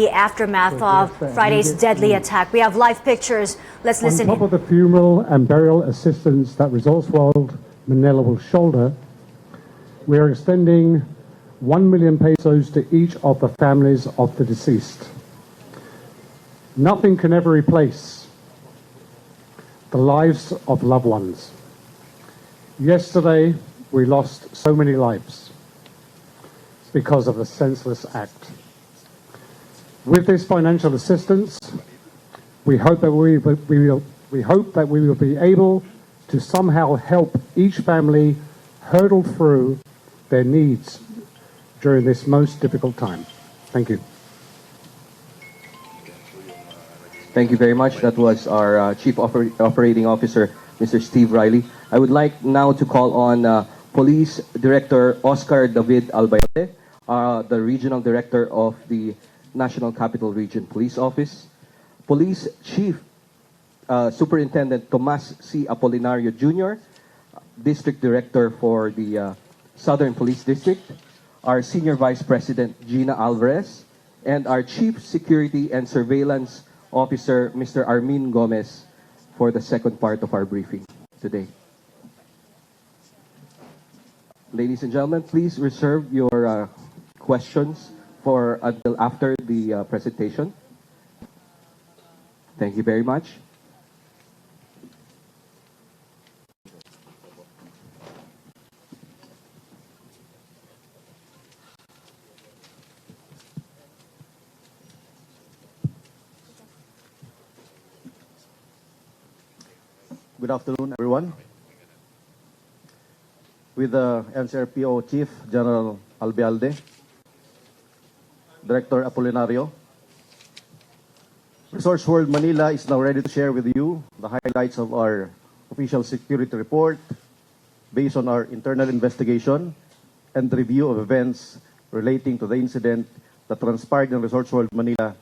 The aftermath of Friday's deadly attack. We have live pictures. Let's listen in. On top of the funeral and burial assistance that Resorts World Manila will shoulder, we are extending 1 million pesos to each of the families of the deceased. Nothing can ever replace the lives of loved ones. Yesterday, we lost so many lives because of a senseless act. With this financial assistance, we hope that we will be able to somehow help each family hurdle through their needs during this most difficult time. Thank you. Thank you very much. That was our Chief Operating Officer, Mr. Steve Riley. I would like now to call on Police Director Oscar David Albayde, the Regional Director of the National Capital Region Police Office, Police Chief Superintendent Tomas C. Apolinario Jr., District Director for the Southern Police District, our Senior Vice President Gina Alvarez, and our Chief Security and Surveillance Officer Mr. Armin Gomez for the second part of our briefing today. Ladies and gentlemen, please reserve your questions for until after the presentation. Thank you very much. Good afternoon, everyone. With the NCRPO Chief General Albayde, Director Apolinario, Resorts World Manila is now ready to share with you the highlights of our official security report based on our internal investigation and review of events relating to the incident that transpired in Resorts World Manila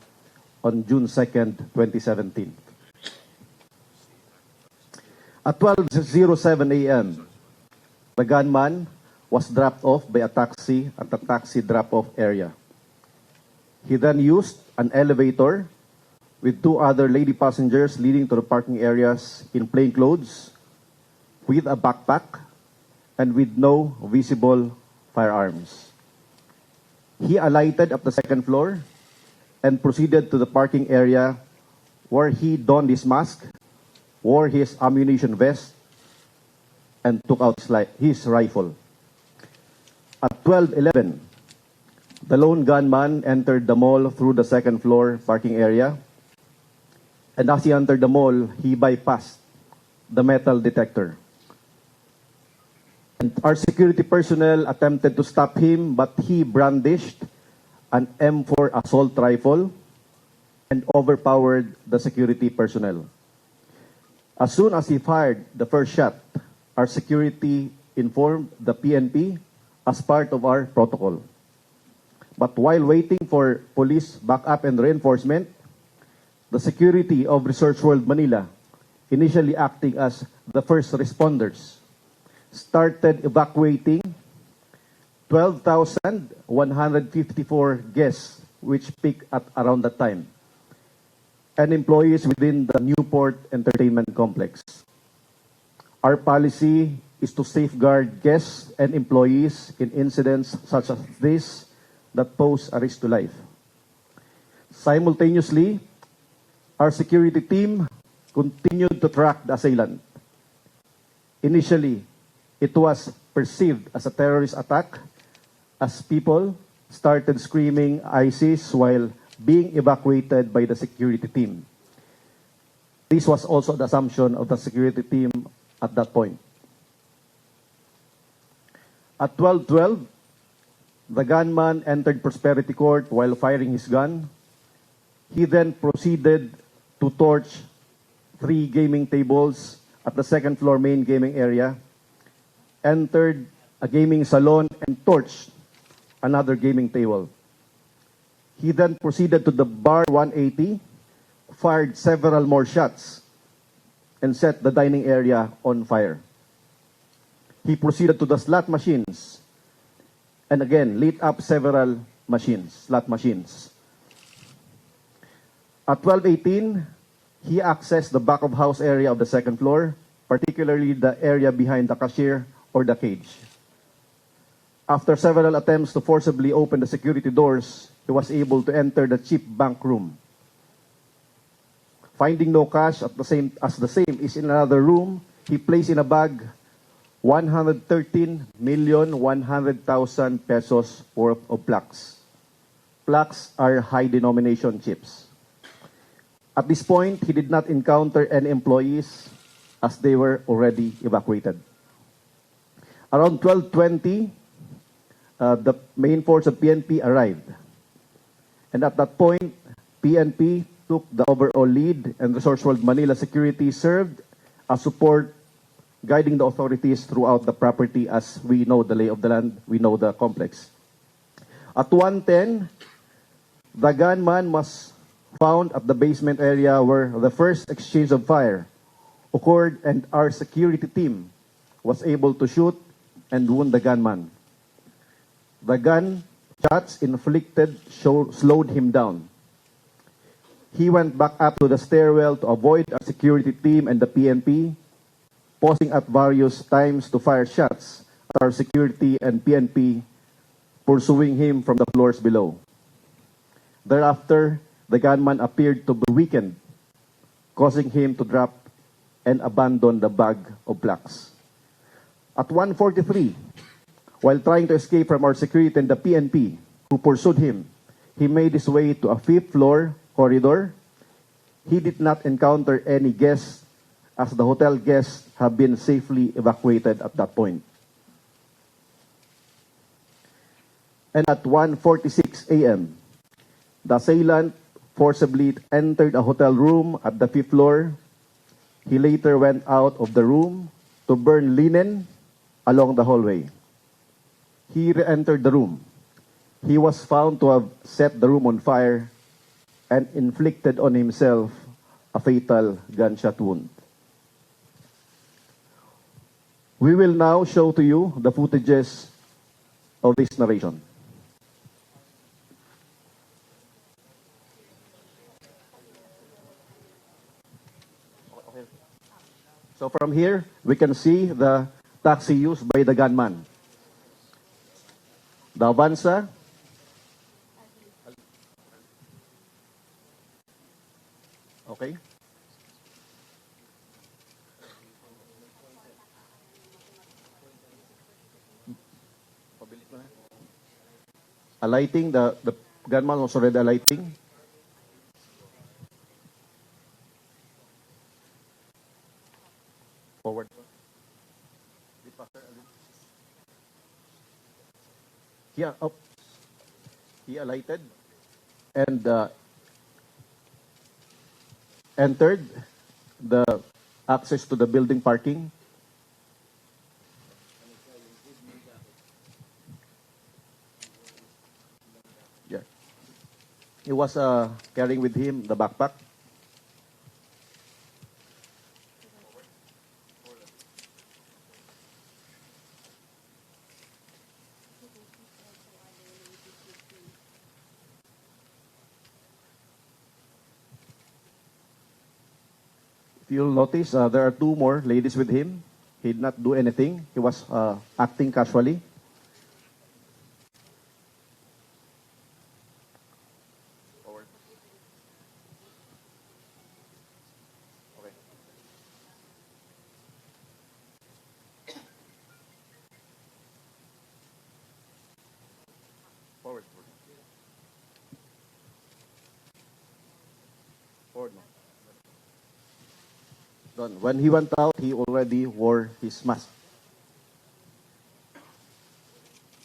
on June 2nd, 2017. At 12:07 a.m., the gunman was dropped off by a taxi at the taxi drop-off area. He then used an elevator with two other lady passengers leading to the parking areas in plain clothes, with a backpack, and with no visible firearms. He alighted at the second floor and proceeded to the parking area where he donned his mask, wore his ammunition vest, and took out his rifle. At 12:11, the lone gunman entered the mall through the second floor parking area, and as he entered the mall, he bypassed the metal detector. And our security personnel attempted to stop him, but he brandished an M4 assault rifle and overpowered the security personnel. As soon as he fired the first shot, our security informed the PNP as part of our protocol. But while waiting for police backup and reinforcement, the security of Resorts World Manila, initially acting as the first responders, started evacuating 12,154 guests, which peaked at around that time, and employees within the Newport Entertainment Complex. Our policy is to safeguard guests and employees in incidents such as this that pose a risk to life. Simultaneously, our security team continued to track the assailant. Initially, it was perceived as a terrorist attack as people started screaming ISIS while being evacuated by the security team. This was also the assumption of the security team at that point. At 12:12, the gunman entered Prosperity Court while firing his gun. He then proceeded to torch 3 gaming tables at the second floor main gaming area, entered a gaming salon and torched another gaming table. He then proceeded to the bar 180, fired several more shots, and set the dining area on fire. He proceeded to the slot machines and again lit up several slot machines. At 12:18, he accessed the back of house area of the second floor, particularly the area behind the cashier or the cage. After several attempts to forcibly open the security doors, he was able to enter the cheap bank room. Finding no cash at the same is in another room, he placed in a bag 113,100,000 pesos worth of plaques. Plaques are high denomination chips. At this point, he did not encounter any employees as they were already evacuated. Around 12:20, the main force of PNP arrived. And at that point, PNP took the overall lead and Resorts World Manila security served as support, guiding the authorities throughout the property as we know the lay of the land, we know the complex. At 1:10, the gunman was found at the basement area where the first exchange of fire occurred, and our security team was able to shoot and wound the gunman. The gun shots inflicted slowed him down. He went back up to the stairwell to avoid our security team and the PNP, pausing at various times to fire shots at our security and PNP, pursuing him from the floors below. Thereafter, the gunman appeared to be weakened, causing him to drop and abandon the bag of plaques. At 1:43, while trying to escape from our security and the PNP, who pursued him, he made his way to a fifth floor corridor. He did not encounter any guests as the hotel guests have been safely evacuated at that point. And at 1:46 a.m., the assailant forcibly entered a hotel room at the fifth floor. He later went out of the room to burn linen along the hallway. He re-entered the room. He was found to have set the room on fire and inflicted on himself a fatal gunshot wound. We will now show to you the footages of this narration. So from here, we can see the taxi used by the gunman. The Avanza. Okay. Alighting, the gunman was already alighting. Forward. Yeah, up. He alighted and entered the access to the building parking. Yeah. He was carrying with him the backpack. If you'll notice, there are two more ladies with him. He did not do anything. He was acting casually. Forward. Okay. Forward. Forward. Done. When he went out, he already wore his mask.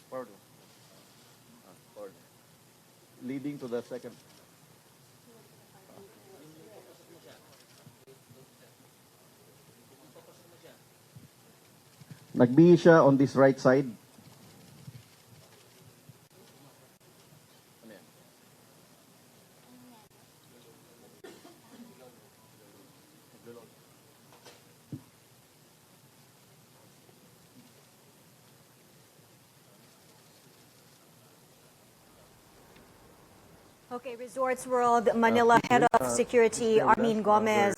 Forward. Forward. Leading to the second. Nagbihi siya on this right side. Okay, Resorts World Manila Head of Security Armin Gomez,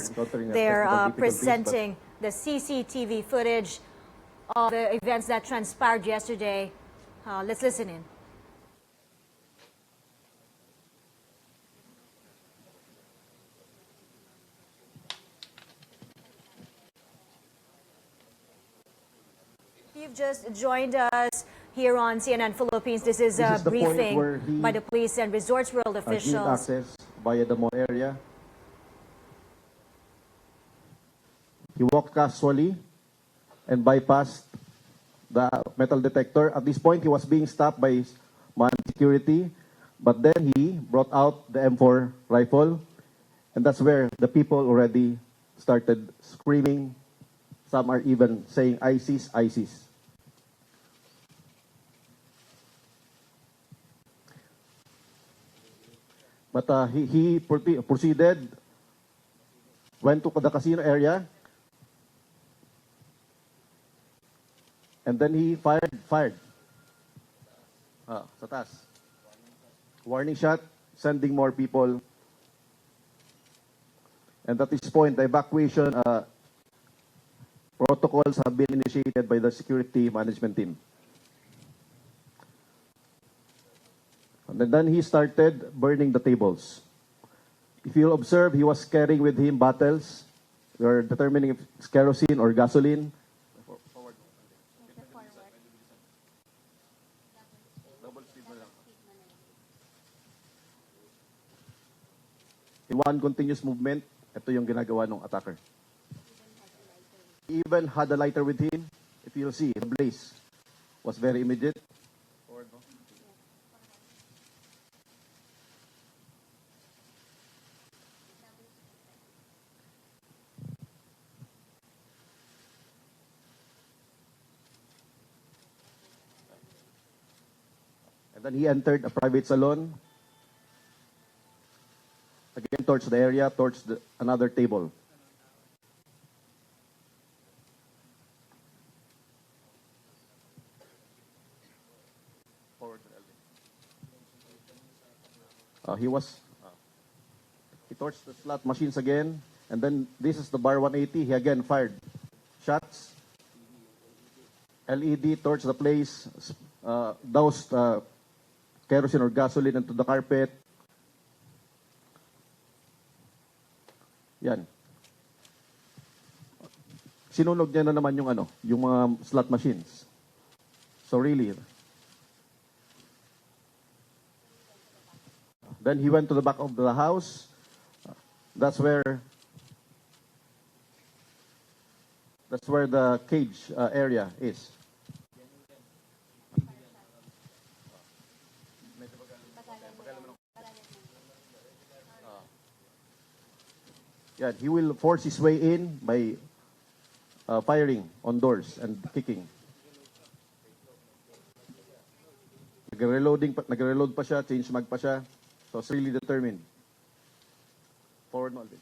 they're presenting the CCTV footage of the events that transpired yesterday. Let's listen in. If you've just joined us here on CNN Philippines, this is a briefing by the police and Resorts World gained officials. access via the mall area. He walked casually and bypassed the metal detector. At this point, he was being stopped by man security, but then he brought out the M4 rifle, and that's where the people already started screaming. Some are even saying ISIS, ISIS. But he proceeded, went to the casino area, and then he fired. Sa taas. Warning shot, sending more people. And at this point, the evacuation protocols have been initiated by the security management team. And then he started burning the tables. If you'll observe, he was carrying with him bottles. We are determining if it's kerosene or gasoline. In one continuous movement, ito yung ginagawa ng attacker. He even had a lighter with him. If you'll see, the blaze was very immediate. And then he entered a private salon. Again, towards the area, towards another table. He torched the slot machines again, and then this is the bar 180. He again fired shots. LED torched the place, doused kerosene or gasoline into the carpet. Yan. Sinunog niya na naman yung mga slot machines. So really. Then he went to the back of the house. That's where the cage area is. Yeah, he will force his way in by firing on doors and kicking. Nag-reload pa siya, change mag pa siya. So it's really determined. Forward mo, Alvin.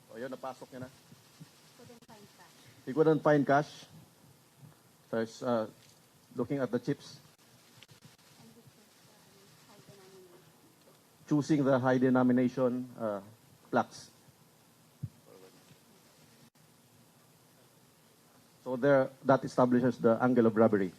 So yun, napasok niya na. He couldn't find cash. So he's looking at the chips. Choosing the high denomination plaques. So there, that establishes the angle of robbery.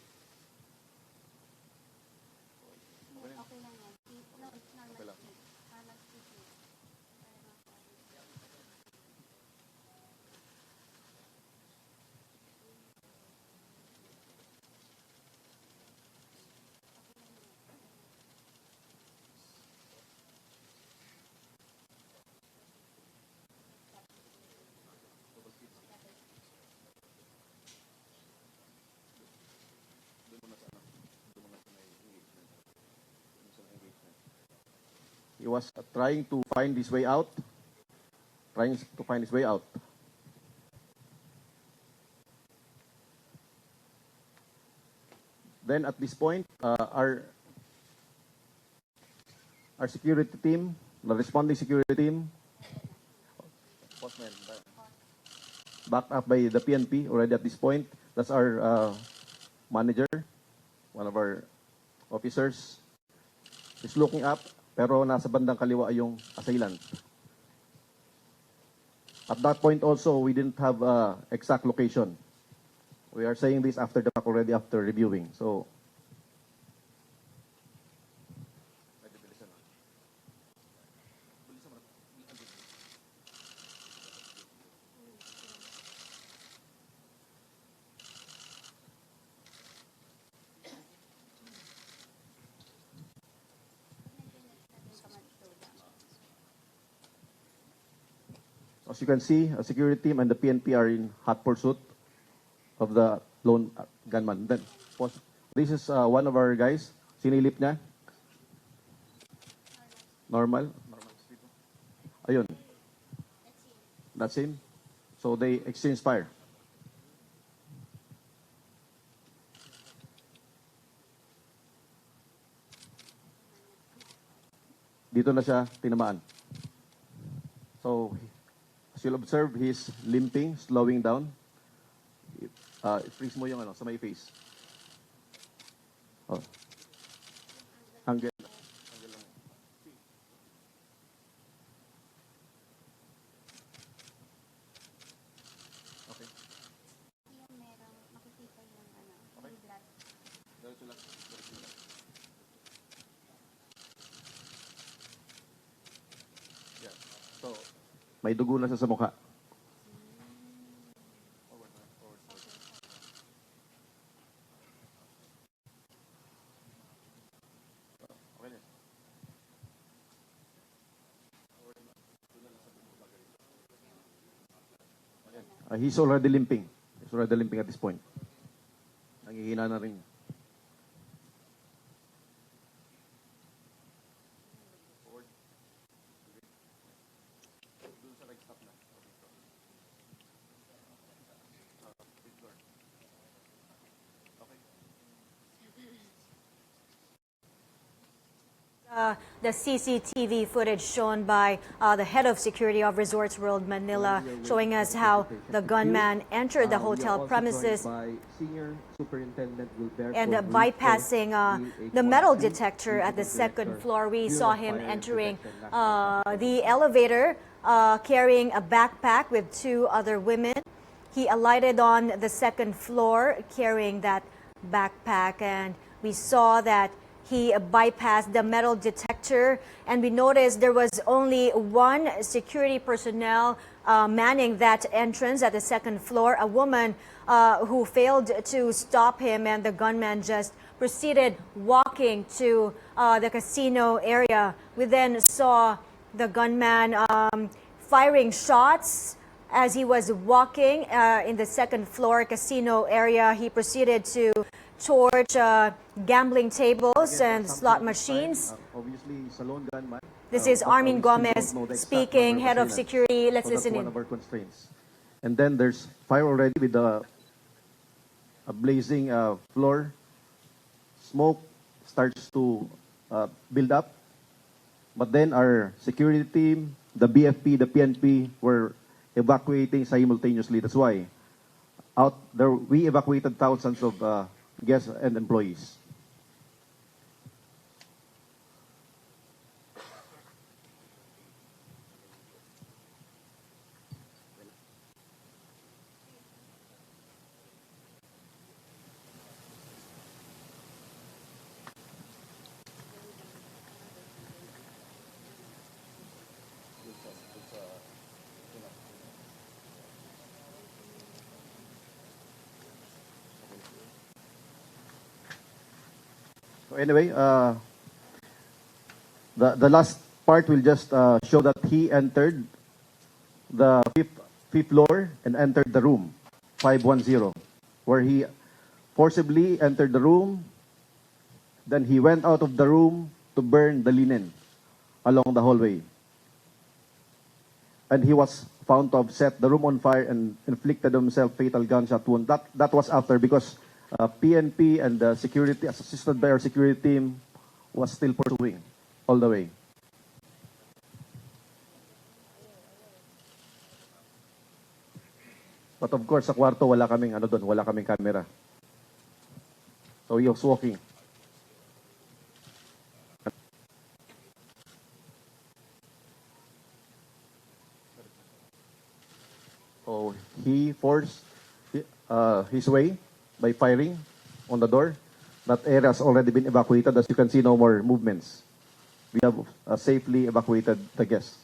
He was trying to find his way out. Then at this point, our security team, the responding security team, backed up by the PNP already at this point. That's our manager, one of our officers, is looking up, pero nasa bandang kaliwa yung assailant. At that point also, we didn't have exact location. We are saying this after the fact already, after reviewing. So, as you can see, a security team and the PNP are in hot pursuit of the lone gunman. Then, this is one of our guys. Sinilip niya. Normal. Ayun. That's him. So they exchange fire. Dito na siya tinamaan. So, as you'll observe, he's limping, slowing down. Freeze mo yung sa may face. Oh. Angle. Okay. Yeah. So, may dugo na siya sa mukha. He's already limping. He's already limping at this point. Nangihina na rin. The CCTV footage shown by the head of security of Resorts World Manila, showing us how the gunman entered the hotel premises and bypassing the metal detector at the second floor. We saw him entering the elevator carrying a backpack with two other women. He alighted on the second floor carrying that backpack, and we saw that he bypassed the metal detector, and we noticed there was only one security personnel manning that entrance at the second floor, a woman who failed to stop him, and the gunman just proceeded walking to the casino area. We then saw the gunman firing shots as he was walking in the second floor casino area. He proceeded to torch gambling tables and slot machines. Obviously, Salon gunman. This is Armin Gomez speaking, head of security. Let's listen in. One of our constraints. And then there's fire already with a blazing floor. Smoke starts to build up. But then our security team, the BFP, the PNP were evacuating simultaneously. That's why out there we evacuated thousands of guests and employees. So anyway, the last part will just show that he entered the fifth floor and entered the room 510, where he forcibly entered the room. Then he went out of the room to burn the linen along the hallway. And he was found to have set the room on fire and inflicted himself fatal gunshot wound. That was after, because PNP and the security, assisted by our security team, was still pursuing all the way. But of course, sa kwarto, wala kaming camera. So he was walking. So he forced his way by firing on the door. That area has already been evacuated. As you can see, no more movements. We have safely evacuated the guests.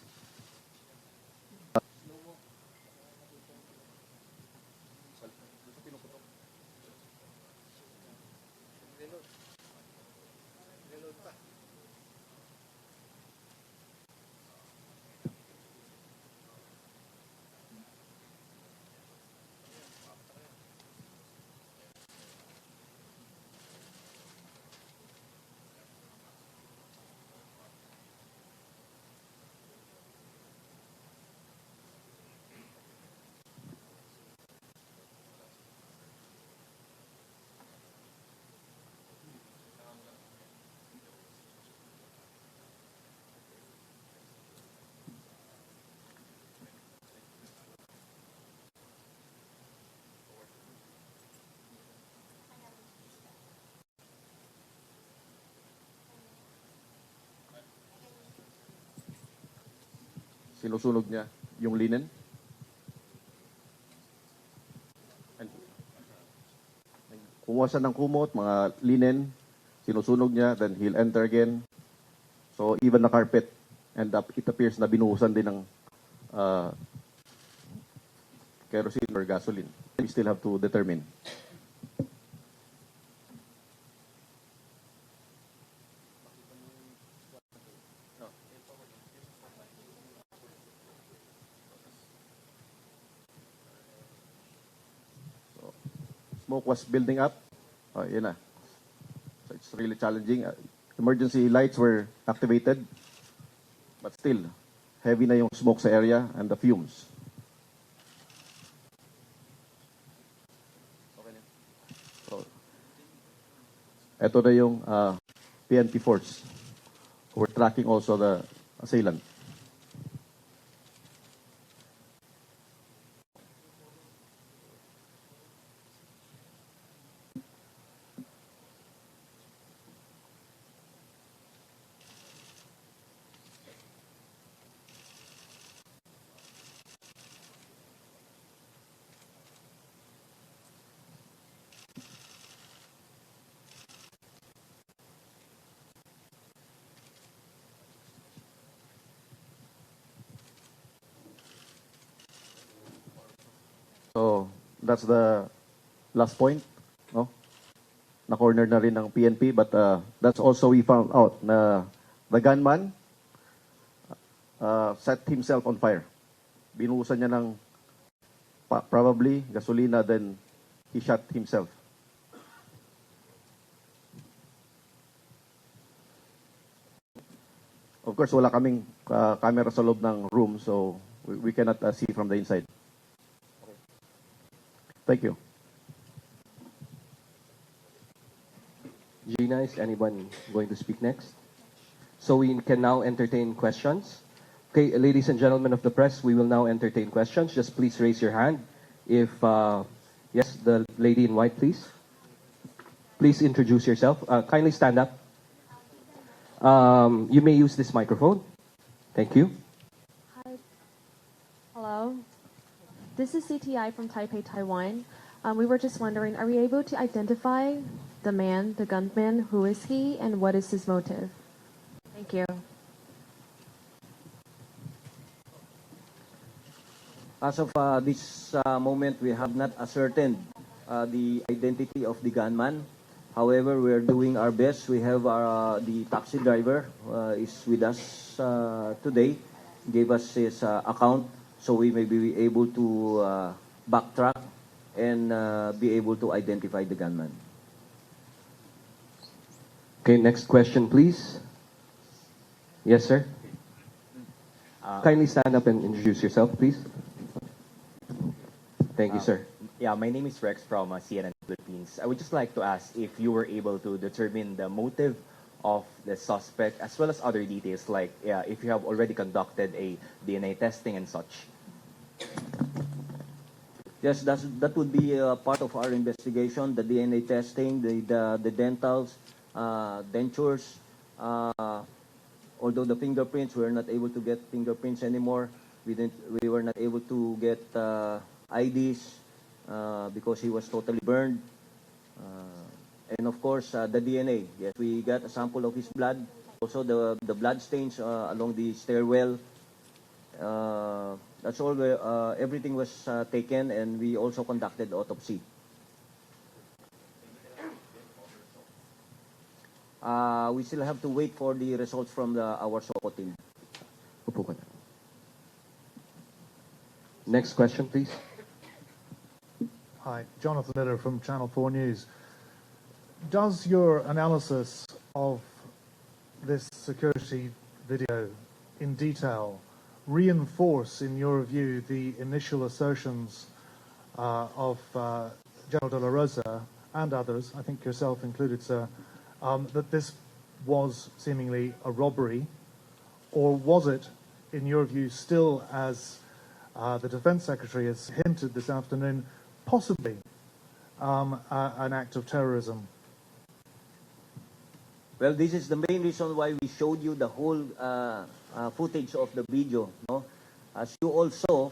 Sinusunog niya yung linen. Kumuha siya ng kumot, mga linen, sinusunog niya, then he'll enter again. So even the carpet, and it appears na binuhusan din ng kerosene or gasoline. We still have to determine. Smoke was building up. Yun na. So it's really challenging. Emergency lights were activated. But still, heavy na yung smoke sa area and the fumes. So, ito na yung PNP force. We're tracking also the assailant. So, that's the last point, no? Na-corner na rin ng PNP, but that's also we found out na the gunman set himself on fire. Binuhusan niya ng probably gasolina, then he shot himself. Of course, wala kaming camera sa loob ng room, so we cannot see from the inside. Thank you. Gina, is anyone going to speak next? So we can now entertain questions. Okay, ladies and gentlemen of the press, we will now entertain questions. Just please raise your hand. If, yes, the lady in white, please. Please introduce yourself. Kindly stand up. You may use this microphone. Thank you. Hi. Hello. This is CTI from Taipei, Taiwan. We were just wondering, are we able to identify the man, the gunman? Who is he and what is his motive? Thank you. As of this moment, we have not ascertained the identity of the gunman. However, we are doing our best. We have the taxi driver is with us today, gave us his account, so we may be able to backtrack and be able to identify the gunman. Okay, next question, please. Yes, sir. Kindly stand up and introduce yourself, please. Thank you, sir. Yeah, my name is Rex from CNN Philippines. I would just like to ask if you were able to determine the motive of the suspect as well as other details, like if you have already conducted a DNA testing and such. Yes, that would be part of our investigation, the DNA testing, the dentals, dentures. Although the fingerprints, we were not able to get fingerprints anymore. We were not able to get IDs because he was totally burned. And of course, the DNA. Yes, we got a sample of his blood. Also, the blood stains along the stairwell. That's all. Everything was taken, and we also conducted autopsy. We still have to wait for the results from our SOCO team. Upo ka na. Next question, please. Hi, Jonathan Miller from Channel 4 News. Does your analysis of this security video in detail reinforce, in your view, the initial assertions of General De La Rosa and others, I think yourself included, sir, that this was seemingly a robbery? Or was it, in your view, still, as the Defense Secretary has hinted this afternoon, possibly an act of terrorism? Well, this is the main reason why we showed you the whole footage of the video. No? As you all saw,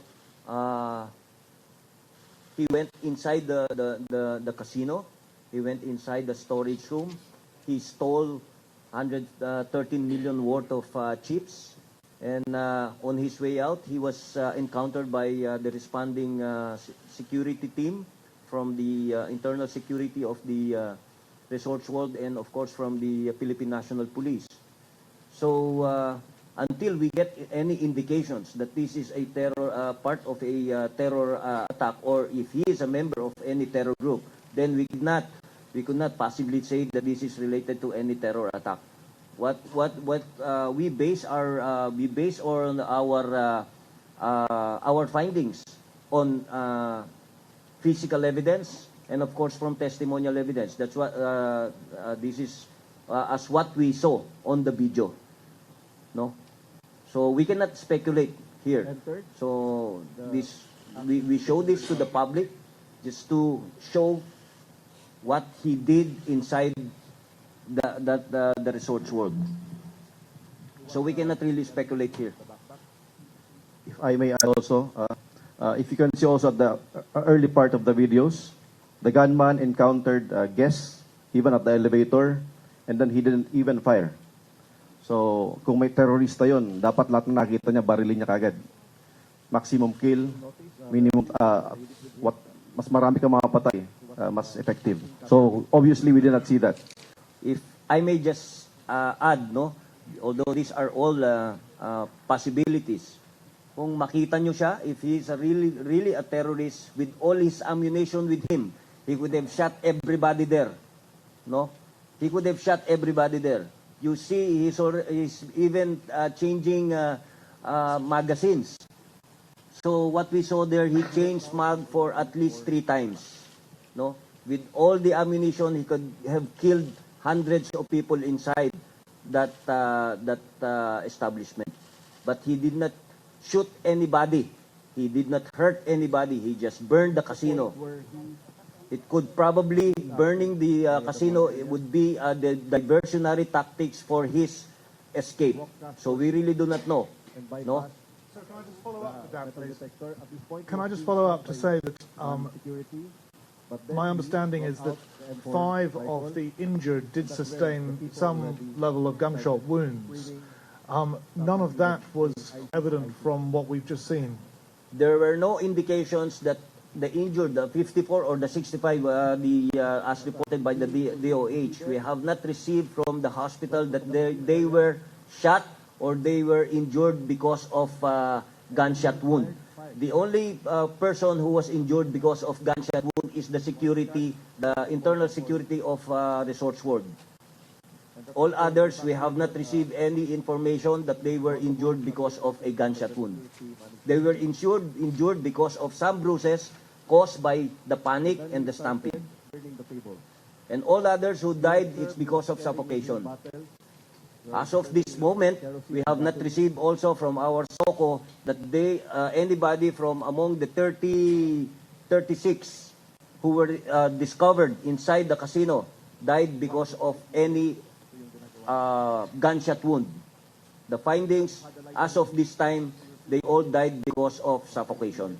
he went inside the casino. He went inside the storage room. He stole 113 million worth of chips. And on his way out, he was encountered by the responding security team from the internal security of the Resorts World and, of course, from the Philippine National Police. So until we get any indications that this is a terror part of a terror attack, or if he is a member of any terror group, then we could not possibly say that this is related to any terror attack. What we base on our findings on physical evidence and of course from testimonial evidence. That's what this is as what we saw on the video. No, so we cannot speculate here. So this we show this to the public just to show what he did inside the Resorts World. So we cannot really speculate here. If I may add also, if you can see also at the early part of the videos, the gunman encountered guests even at the elevator, and then he didn't even fire. So kung may terorista yon, dapat lahat na nakita niya, barilin niya kagad. Maximum kill, minimum, mas marami ka mapatay, mas effective. So obviously we did not see that. If I may just add, no, although these are all possibilities, kung makita nyo siya, if he is really a terrorist with all his ammunition with him, he could have shot everybody there. No, he could have shot everybody there. You see, he's even changing magazines. So what we saw there, he changed mag for at least 3 times. No, with all the ammunition, he could have killed hundreds of people inside that establishment. But he did not shoot anybody. He did not hurt anybody. He just burned the casino. It could probably, burning the casino, it would be the diversionary tactics for his escape. So we really do not know. No? Sir, can I just follow up with that, please? Can I just follow up to say that my understanding is that 5 of the injured did sustain some level of gunshot wounds. None of that was evident from what we've just seen. There were no indications that the injured, the 54 or the 65, as reported by the DOH, we have not received from the hospital that they were shot or they were injured because of gunshot wound. The only person who was injured because of gunshot wound is the security, the internal security of Resorts World. All others, we have not received any information that they were injured because of a gunshot wound. They were injured because of some bruises caused by the panic and the stampede. And all others who died, it's because of suffocation. As of this moment, we have not received also from our SOCO that anybody from among the 30 36 who were discovered inside the casino died because of any gunshot wound. The findings, as of this time, they all died because of suffocation.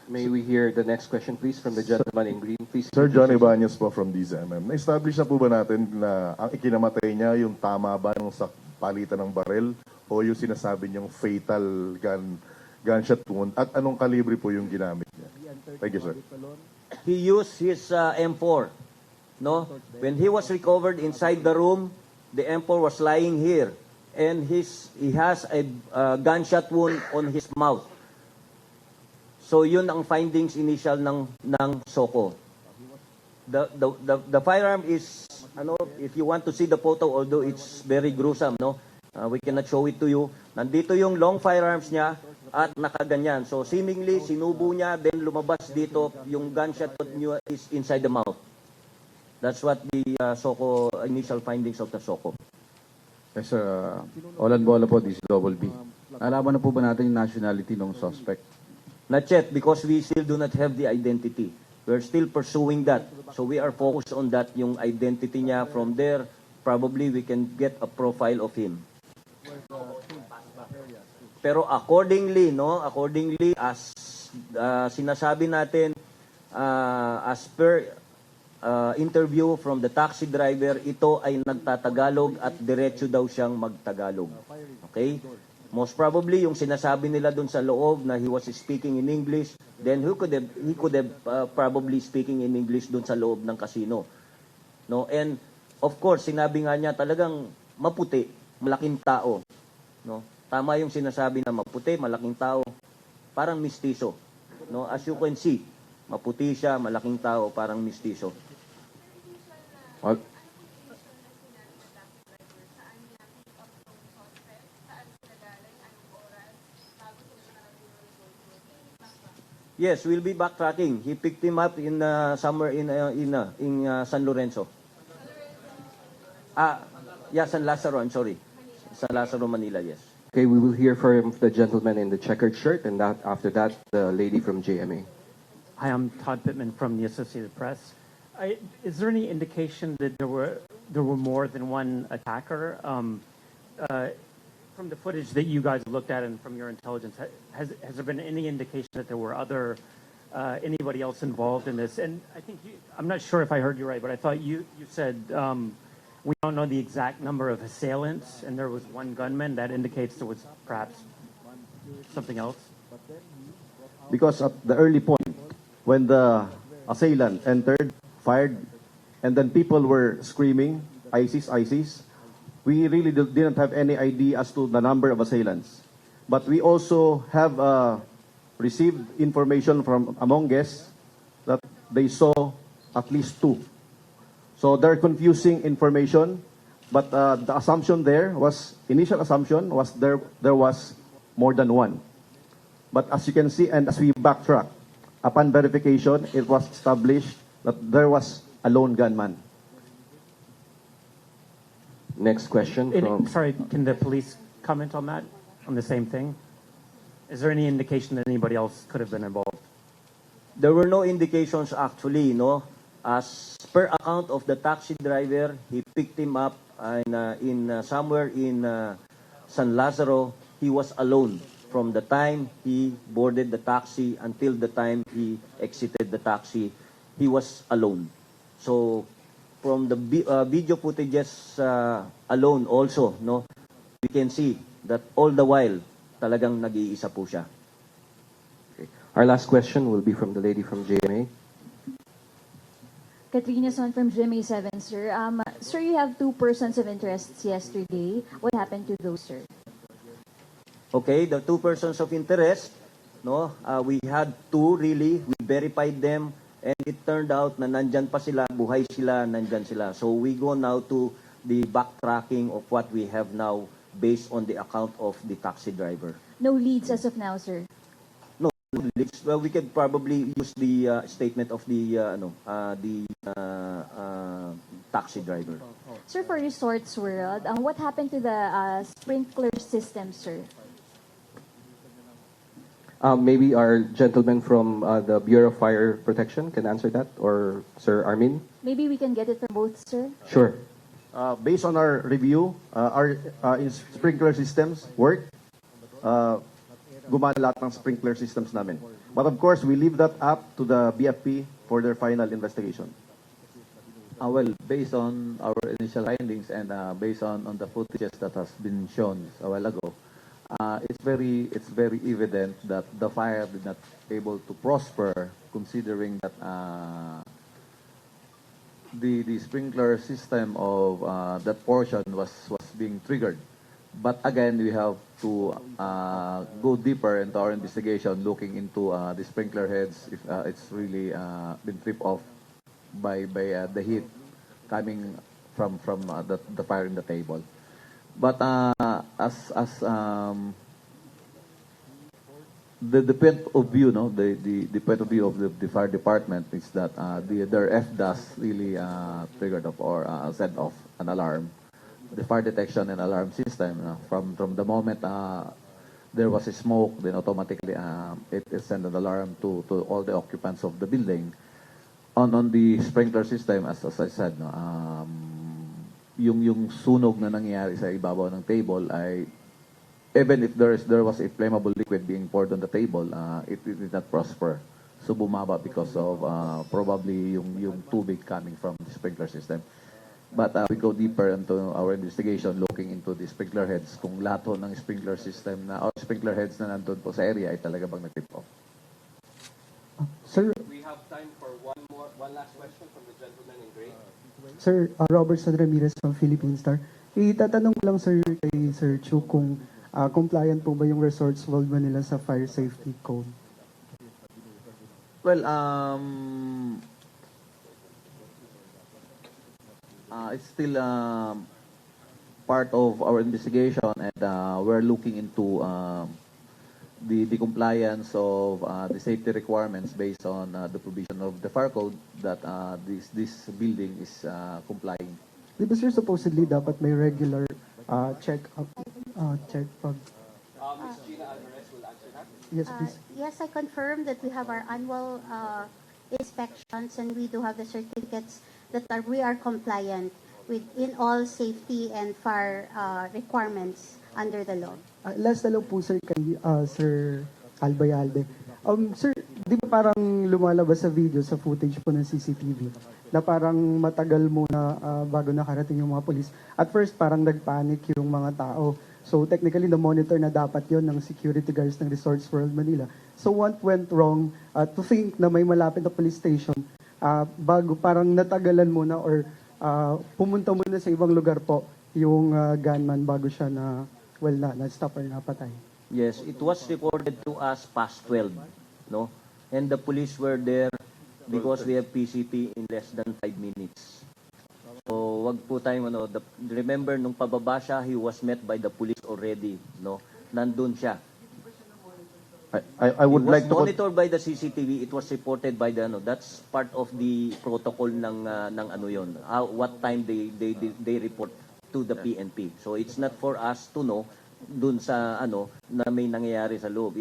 May we hear the next question, please, from the gentleman in green, please? Sir John Ibanez po from DZMM. Na-establish na po ba natin na ang ikinamatay niya yung tama ba nung sa palitan ng baril o yung sinasabi niyang fatal gunshot wound at anong kalibre po yung ginamit niya? Thank you, sir. He used his M4. No? When he was recovered inside the room, the M4 was lying here, and he has a gunshot wound on his mouth. So yun ang findings initial ng SOCO. The firearm is, if you want to see the photo, although it's very gruesome, no, we cannot show it to you. Nandito yung long firearms niya at nakaganyan. So seemingly sinubo niya, then lumabas dito yung gunshot niya is inside the mouth. That's what the SOCO initial findings of the SOCO. Yes, Olan Bola po, this is Double B. Alaman na po ba natin yung nationality ng suspect? Not yet, because we still do not have the identity. We're still pursuing that. So we are focused on that, yung identity niya. From there, probably we can get a profile of him. Pero accordingly, as sinasabi natin, as per interview from the taxi driver, ito ay nagtatagalog at diretso daw siyang magtagalog. Okay? Most probably, yung sinasabi nila dun sa loob na he was speaking in English, then he could have probably speaking in English dun sa loob ng casino. No? And of course, sinabi nga niya talagang maputi, malaking tao. No? Tama yung sinasabi na maputi, malaking tao, parang mistiso. No? As you can see, maputi siya, malaking tao, parang mistiso. Yes, we'll be backtracking. He picked him up in somewhere in San Lorenzo. San Lazaro, I'm sorry. San Lazaro, Manila, yes. Okay, we will hear from the gentleman in the checkered shirt, and after that, the lady from JMA. Hi, I'm Todd Pittman from the Associated Press. Is there any indication that there were more than one attacker? From the footage that you guys looked at and from your intelligence, has there been any indication that there were anybody else involved in this? And I think I'm not sure if I heard you right, but I thought you said we don't know the exact number of assailants, and there was one gunman. That indicates there was perhaps something else. Because at the early point, when the assailant entered, fired, and then people were screaming, ISIS, ISIS, we really didn't have any idea as to the number of assailants. But we also have received information from among guests that they saw at least two. So they're confusing information, but the assumption initial assumption was there was more than one. But as you can see, and as we backtrack, upon verification, it was established that there was a lone gunman. Next question from... Sorry, can the police comment on that, on the same thing? Is there any indication that anybody else could have been involved? There were no indications actually, no. As per account of the taxi driver, he picked him up in somewhere in San Lazaro. He was alone from the time he boarded the taxi until the time he exited the taxi. He was alone. So from the video footages alone also, no, we can see that all the while talagang nag-iisa po siya. Okay. Our last question will be from the lady from JMA. Katrina Son from GMA7, sir. Sir, you have two persons of interest yesterday. What happened to those, sir? Okay, the two persons of interest, no, we had two really. We verified them, and it turned out na nandyan pa sila, buhay sila, nandyan sila. So we go now to the backtracking of what we have now based on the account of the taxi driver. No leads as of now, sir? No leads. Well, we could probably use the statement of the taxi driver. Sir, for Resorts World, what happened to the sprinkler system, sir? Maybe our gentleman from the Bureau of Fire Protection can answer that, or Sir Armin? Maybe we can get it from both, sir. Sure. Based on our review, our sprinkler systems work. Gumana lahat ng sprinkler systems namin. But of course, we leave that up to the BFP for their final investigation. Well, based on our initial findings and based on the footages that has been shown a while ago, it's very evident that the fire did not able to prosper, considering that the sprinkler system of that portion was being triggered. But again, we have to go deeper into our investigation, looking into the sprinkler heads, if it's really been tripped off by the heat coming from the fire in the table. But as the point of view, no, the point of view of the fire department is that their FDAS really triggered off or set off an alarm. The fire detection and alarm system, from the moment there was a smoke, then automatically it sent an alarm to all the occupants of the building. On the sprinkler system, as I said, no, yung sunog na nangyayari sa ibabaw ng table ay, even if there was a flammable liquid being poured on the table, it did not prosper. So bumaba because of probably yung tubig coming from the sprinkler system. But we go deeper into our investigation, looking into the sprinkler heads, kung lahat ho ng sprinkler system na, or sprinkler heads na nandun po sa area ay talaga bang nag-tip off. Sir, We have time for one last question from the gentleman in gray. Sir, Robert San Ramirez from Philippine Star. Itatanong ko lang, sir, kay Sir Chu kung compliant po ba yung Resorts World Manila sa fire safety code? Well, it's still part of our investigation, and we're looking into the compliance of the safety requirements based on the provision of the fire code that this building is complying. Di ba, sir, supposedly dapat may regular check pag... Ms. Gina Alvarez will answer that. Yes, please. Yes, I confirm that we have our annual inspections, and we do have the certificates that we are compliant in all safety and fire requirements under the law. Last na lang po, sir, kay Sir Albayalde. Sir, di ba parang lumalabas sa video, sa footage po ng CCTV, na parang matagal muna bago nakarating yung mga polis. At first, parang nagpanic yung mga tao. So technically, na-monitor na dapat yon ng security guards ng Resorts World Manila. So what went wrong to think na may malapit na police station bago parang natagalan muna or pumunta muna sa ibang lugar po yung gunman bago siya na-stop or napatay? Yes, it was reported to us past 12, no? And the police were there because we have PCP in less than 5 minutes. So, wag po tayong remember nung pababa siya, he was met by the police already, no? Nandun siya. I would like to monitored by the CCTV. It was reported by the that's part of the protocol ng yon. What time they report to the PNP. So it's not for us to know dun sa na may nangyayari sa loob.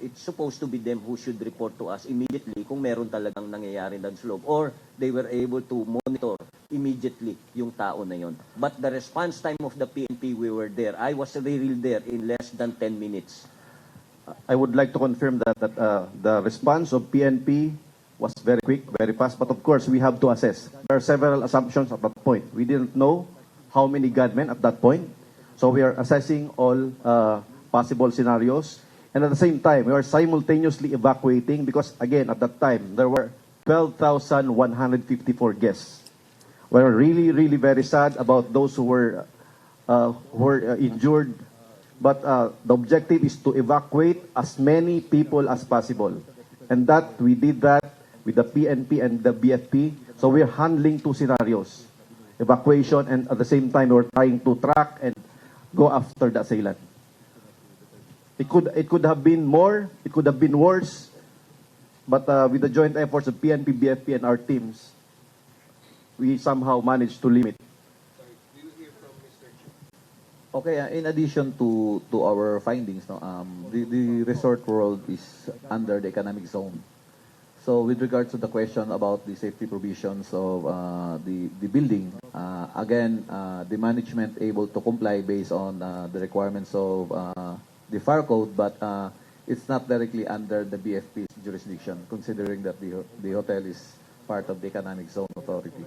It's supposed to be them who should report to us immediately kung meron talagang nangyayari doon sa loob, or they were able to monitor immediately yung tao na yon. But the response time of the PNP, we were there. I was really there in less than 10 minutes. I would like to confirm that the response of PNP was very quick, very fast, but of course we have to assess. There are several assumptions at that point. We didn't know how many gunmen at that point, so we are assessing all possible scenarios, and at the same time we are simultaneously evacuating, because again at that time there were 12,154 guests. We are really very sad about those who were injured. But the objective is to evacuate as many people as possible. And that we did that with the PNP and the BFP. So we're handling two scenarios. Evacuation, and at the same time we're trying to track and go after the assailant. It could have been more, it could have been worse. But with the joint efforts of PNP, BFP, and our teams, we somehow managed to limit. Okay, in addition to our findings, no, the Resort World is under the economic zone. So with regards to the question about the safety provisions of the building, again, the management able to comply based on the requirements of the fire code, but it's not directly under the BFP's jurisdiction, considering that the hotel is part of the economic zone authority.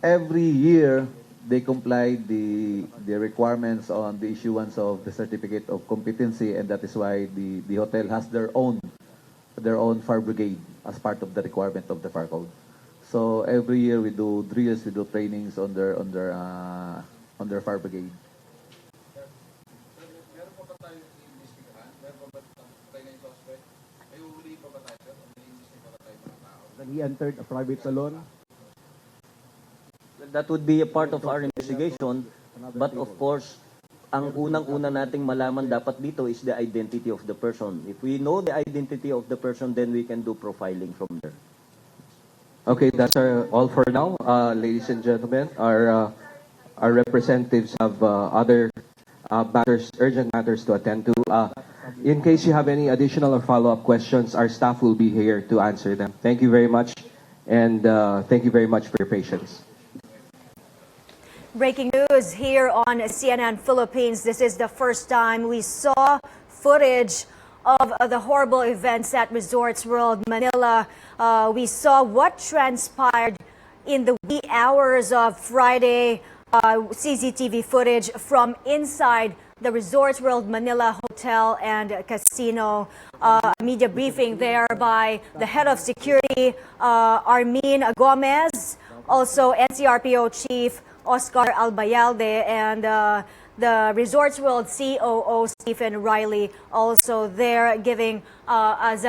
Every year, they comply the requirements on the issuance of the certificate of competency, and that is why the hotel has their own fire brigade as part of the requirement of the fire code. So every year we do drills, we do trainings on their fire brigade. When he entered a private salon, That would be a part of our investigation, but of course, ang unang-una nating malaman dapat dito is the identity of the person. If we know the identity of the person, then we can do profiling from there. Okay, that's all for now, ladies and gentlemen. Our representatives have other urgent matters to attend to. In case you have any additional or follow-up questions, our staff will be here to answer them. Thank you very much, and thank you very much for your patience. Breaking news here on CNN Philippines. This is the first time we saw footage of the horrible events at Resorts World Manila. We saw what transpired in the wee hours of Friday. CCTV footage from inside the Resorts World Manila Hotel and Casino. Media briefing there by the head of security, Armin Gomez, also NCRPO Chief Oscar Albayalde, and the Resorts World COO Stephen Riley also there giving as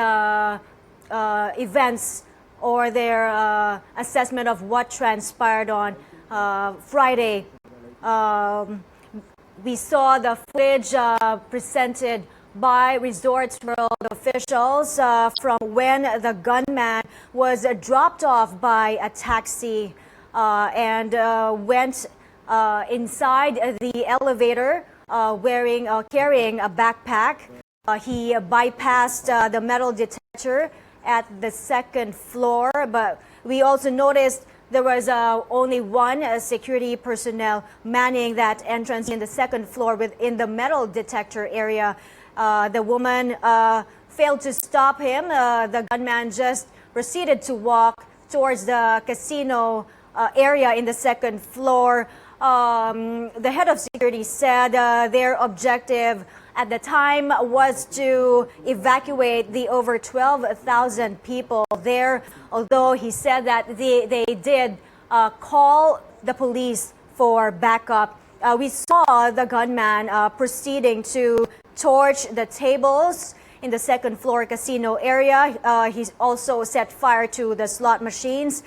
events or their assessment of what transpired on Friday. We saw the footage presented by Resorts World officials from when the gunman was dropped off by a taxi and went inside the elevator carrying a backpack. He bypassed the metal detector at the second floor, but we also noticed there was only one security personnel manning that entrance in the second floor within the metal detector area. The woman failed to stop him. The gunman just proceeded to walk towards the casino area in the second floor. The head of security said their objective at the time was to evacuate the over 12,000 people there, although he said that they did call the police for backup. We saw the gunman proceeding to torch the tables in the second floor casino area. He also set fire to the slot machines.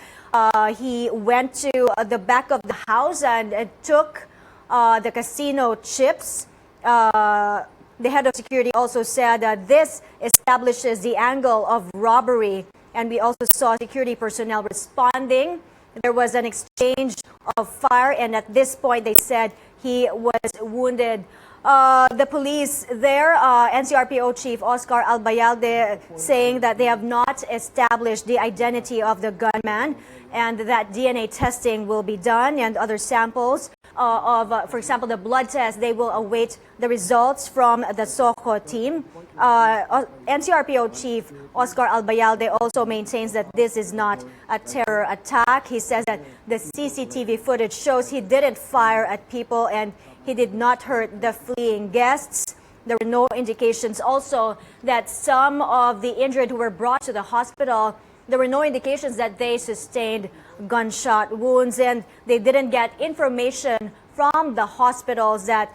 He went to the back of the house and took the casino chips. The head of security also said that this establishes the angle of robbery, and we also saw security personnel responding. There was an exchange of fire, and at this point they said he was wounded. The police there, NCRPO Chief Oscar Albayalde, saying that they have not established the identity of the gunman and that DNA testing will be done and other samples of, for example, the blood test. They will await the results from the SOCO team. NCRPO Chief Oscar Albayalde also maintains that this is not a terror attack. He says that the CCTV footage shows he didn't fire at people and he did not hurt the fleeing guests. There were no indications also that some of the injured who were brought to the hospital, there were no indications that they sustained gunshot wounds, and they didn't get information from the hospitals that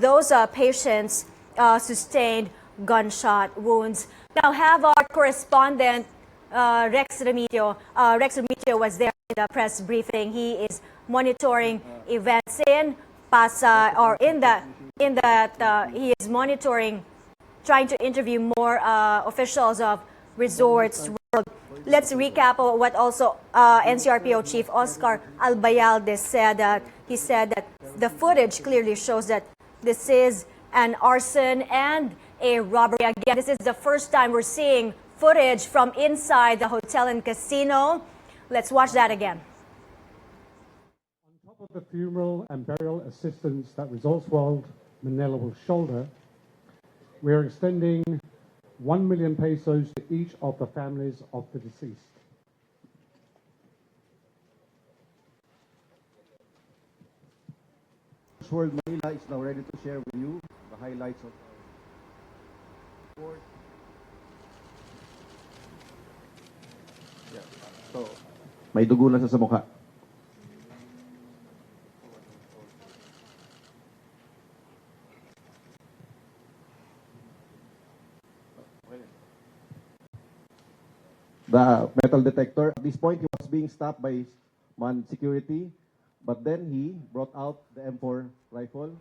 those patients sustained gunshot wounds. Now, have our correspondent Rex Remigio. Rex Remigio was there in the press briefing. He is monitoring events in Pasay, or he is monitoring, trying to interview more officials of Resorts World. let's recap what also NCRPO Chief Oscar Albayalde said. He said that the footage clearly shows that this is an arson and a robbery. Again, this is the first time we're seeing footage from inside the hotel and casino. Let's watch that again. On top of the funeral and burial assistance that Resorts World Manila will shoulder, we are extending 1 million pesos to each of the families of the deceased. Resorts World Manila is now ready to share with you the highlights of our report. So, may dugo na sa mukha. The metal detector, at this point, he was being stopped by security, but then he brought out the M4 rifle.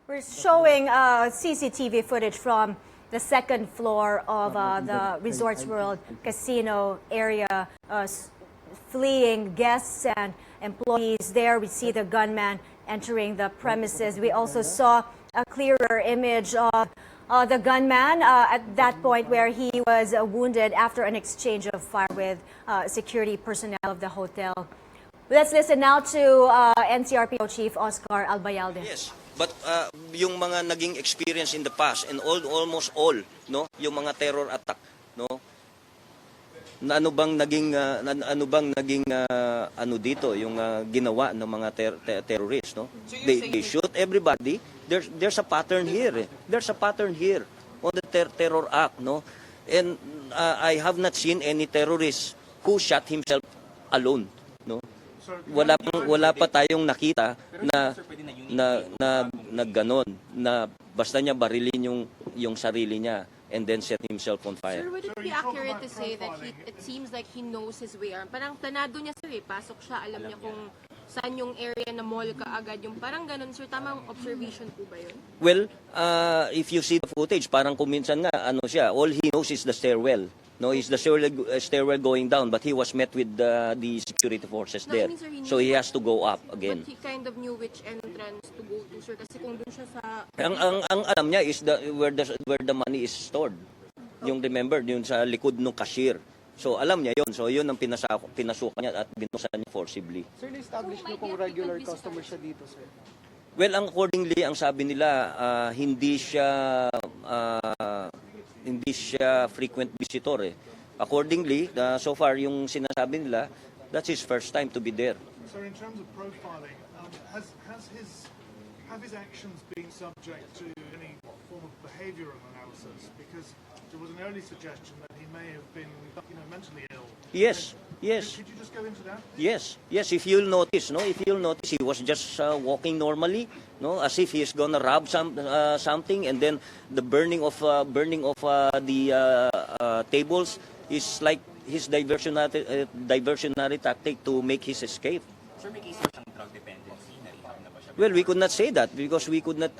We're showing CCTV footage from the second floor of the Resorts World Casino area, fleeing guests and employees there. We see the gunman entering the premises. We also saw a clearer image of the gunman at that point where he was wounded after an exchange of fire with security personnel of the hotel. Let's listen now to NCRPO Chief Oscar Albayalde. Yes, but yung mga naging experience in the past and almost all, no, yung mga terror attack, no, na ano bang naging ano dito yung ginawa ng mga terrorists, no? They shoot everybody. There's a pattern here. There's a pattern here on the terror act, no? And I have not seen any terrorist who shot himself alone, no? Wala pa tayong nakita na ganon, na basta niya barilin yung sarili niya and then set himself on fire. Sir, would it be accurate to say that it seems like he knows his way around? Parang planado niya, sir, pasok siya, alam niya kung saan yung area na mall kaagad, yung parang ganon, sir, tamang observation po ba yun? Well, if you see the footage, parang kuminsan nga, ano siya, all he knows is the stairwell. No, is the stairwell going down, but he was met with the security forces there. I mean, sir, So he has to go up again. But he kind of knew which entrance to go to, sir, kasi kung dun siya sa... Ang alam niya is where the money is stored. Yung remember, yung sa likod ng cashier. So alam niya yon. So yun ang pinasukan niya at binusan niya forcibly. Sir, na-establish niyo kung regular customer siya dito, sir? Well, accordingly, ang sabi nila, hindi siya frequent visitor eh. Accordingly, so far yung sinasabi nila, that's his first time to be there. Sir, in terms of profiling, have his actions been subject to any form of behavioral analysis? Because there was an early suggestion that he may have been, mentally ill. Yes. Could you just go into that? Yes. If you'll notice, he was just walking normally, no, as if he is gonna rob something, and then the burning of the tables is like his diversionary tactic to make his escape. Sir, may case siyang drug dependency, na-rehab na ba siya? Well, we could not say that because we could not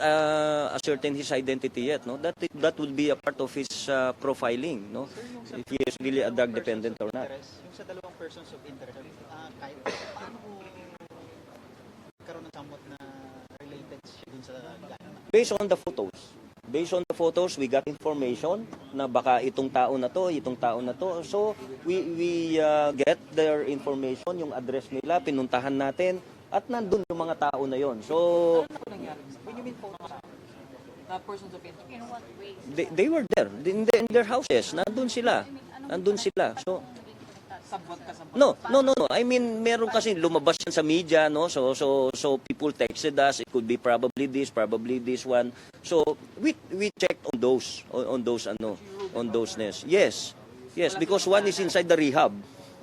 ascertain his identity yet. No, that would be a part of his profiling. No, if he is really a drug dependent or not. Yung sa dalawang persons of interest, kahit paano po karoon ng somewhat na related siya dun sa gunman? Based on the photos, we got information na baka itong tao na to. So we get their information, yung address nila, pinuntahan natin. At nandun yung mga tao na yon. So, When you mean photos, persons of interest, in what way? They were there in their houses. Nandun sila. So, no. I mean, meron kasi lumabas yan sa media, no? So people texted us. It could be probably this one. So we checked on those nest. Yes, because one is inside the rehab.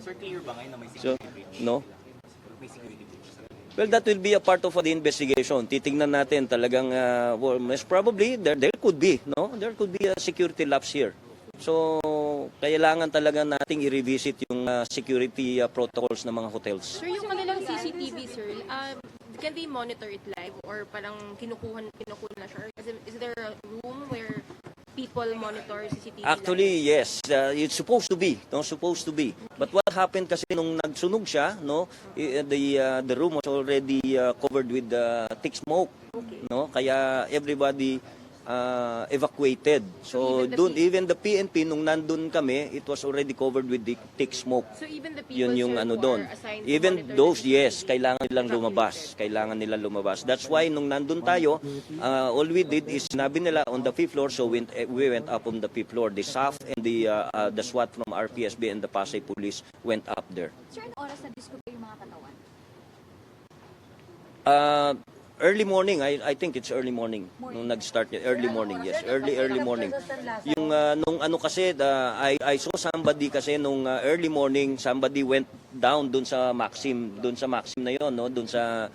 Sir, clear ba ngayon na may security breach? No. May security breach. Well, that will be a part of the investigation. Titingnan natin talagang most probably there could be, no? There could be a security lapse here. So, kailangan talaga nating i-revisit yung security protocols ng mga hotels. Sir, yung kanilang CCTV, sir, can they monitor it live or parang kinukuha na siya? Is there a room where people monitor CCTV? Actually, yes. It's supposed to be. No, supposed to be. But what happened kasi nung nagsunog siya, no, the room was already covered with thick smoke. No, kaya everybody evacuated. So even the PNP nung nandun kami, it was already covered with the thick smoke. So even the people, Yun yung sir, ano who doon. are assigned to Even monitor those, the yes, kailangan nilang lumabas. Kailangan nilang lumabas. That's why nung nandun tayo, all we did is sinabi nila on the fifth floor, so we went up on the fifth floor. The SAF and the SWAT from RPSB and the Pasay Police went up there. Sir, ano oras na discover yung mga katawan? Early morning, I think it's early morning. Nung nag-start niya, early morning, yes. Early morning. Yung nung ano kasi, I saw somebody kasi nung early morning, somebody went down dun sa Maxim na yon, no? Dun sa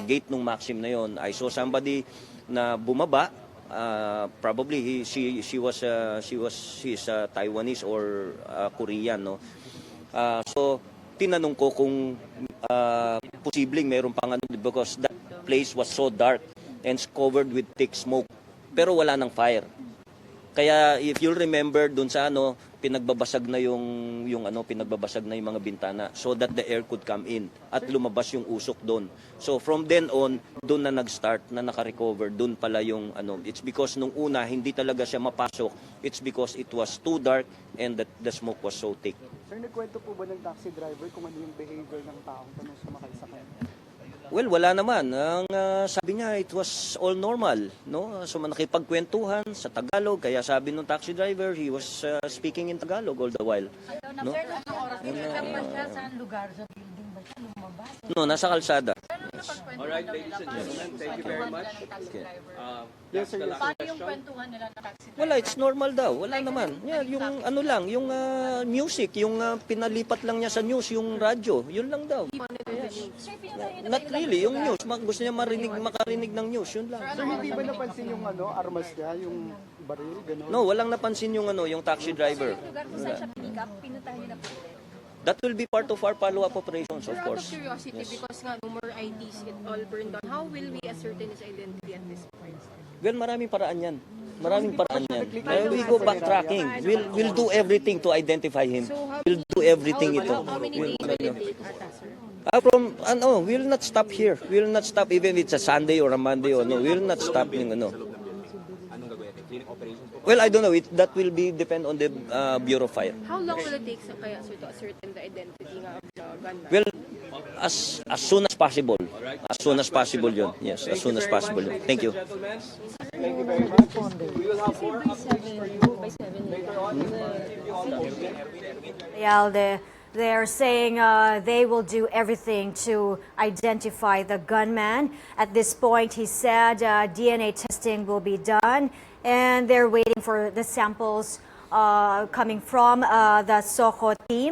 gate nung Maxim na yon. I saw somebody na bumaba. Probably she's Taiwanese or Korean, no? So tinanong ko kung posibleng mayroon pang ano, because that place was so dark and covered with thick smoke. Pero wala nang fire. Kaya if you'll remember dun sa ano, pinagbabasag na yung pinagbabasag na yung mga bintana so that the air could come in at lumabas yung usok doon. So from then on, doon na nag-start na naka-recover, doon pala yung ano, it's because nung una hindi talaga siya mapasok. It's because it was too dark and the smoke was so thick. Sir, nagkwento po ba ng taxi driver kung ano yung behavior ng taong tanong sumakay sa kanya? Well, wala naman. Ang sabi niya, it was all normal, no? So nakipagkwentuhan sa Tagalog, kaya sabi ng taxi driver, he was speaking in Tagalog all the while. No? Saan lugar sa building ba siya lumabas? No, nasa kalsada. Alright, ladies and gentlemen, thank you very much. Okay. Yes, sir. Paano yung kwentuhan nila ng taxi driver? Wala, it's normal daw. Wala naman. Yeah, yung ano lang, yung music, yung pinalipat lang niya sa news, yung radyo, yun lang daw. Not really, yung news. Gusto niya makarinig ng news, yun lang. Sir, hindi ba napansin yung armas niya, yung baril, gano'n? No, walang napansin yung yung taxi driver. Pinuntahan niyo na po ulit. That will be part of our follow-up operations, of Sir, out of course. curiosity, Yes. because nga no more IDs, it all burned down, how will we ascertain his identity at this point? Well, maraming paraan yan. Maraming paraan yan. We go backtracking. We'll do everything to identify him. We'll do everything ito. How many days will it take, sir? We'll not stop here. We'll not stop even if it's a Sunday or a Monday or no. We'll not stop yung Well, I don't know. That will depend on the Bureau of Fire. How long will it take, kaya, sir, to ascertain the identity nga of the gunman? Well, as soon as possible. As soon as possible yun. Yes, as soon as possible yun. Thank you. Thank you very much. We will have more updates for you later on. They're saying they will do everything to identify the gunman. At this point, he said DNA testing will be done, and they're waiting for the samples coming from the SOCO team.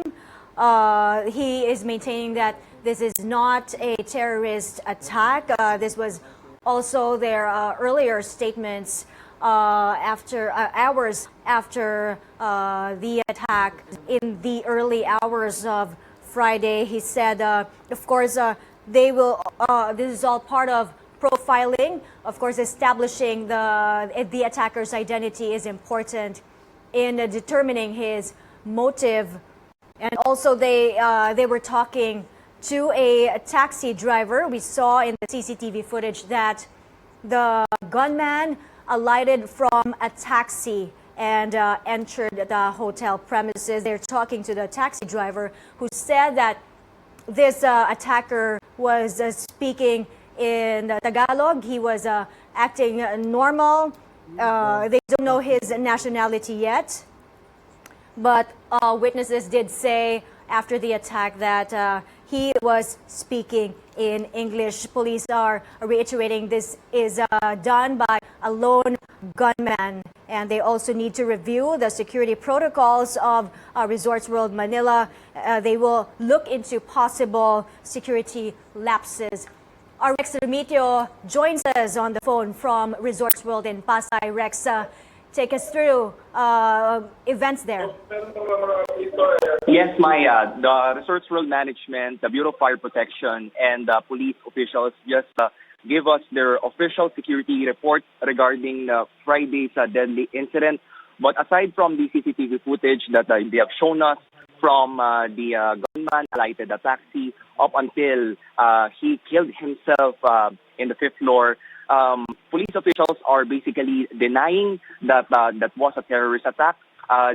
He is maintaining that this is not a terrorist attack. This was also their earlier statements hours after the attack in the early hours of Friday. He said, of course, they will. This is all part of profiling. Of course, establishing the attacker's identity is important in determining his motive. And also, they were talking to a taxi driver. We saw in the CCTV footage that the gunman alighted from a taxi and entered the hotel premises. They're talking to the taxi driver who said that this attacker was speaking in Tagalog. He was acting normal. They don't know his nationality yet. But witnesses did say after the attack that he was speaking in English. Police are reiterating this is done by a lone gunman, and they also need to review the security protocols of Resorts World Manila. They will look into possible security lapses. Our Rex Remitio joins us on the phone from Resorts World in Pasay. Rex, take us through events there. Yes, Maya. The Resorts World Management, the Bureau of Fire Protection, and police officials just give us their official security report regarding Friday's deadly incident. But aside from the CCTV footage that they have shown us from the gunman alighted the taxi up until he killed himself in the fifth floor, police officials are basically denying that that was a terrorist attack.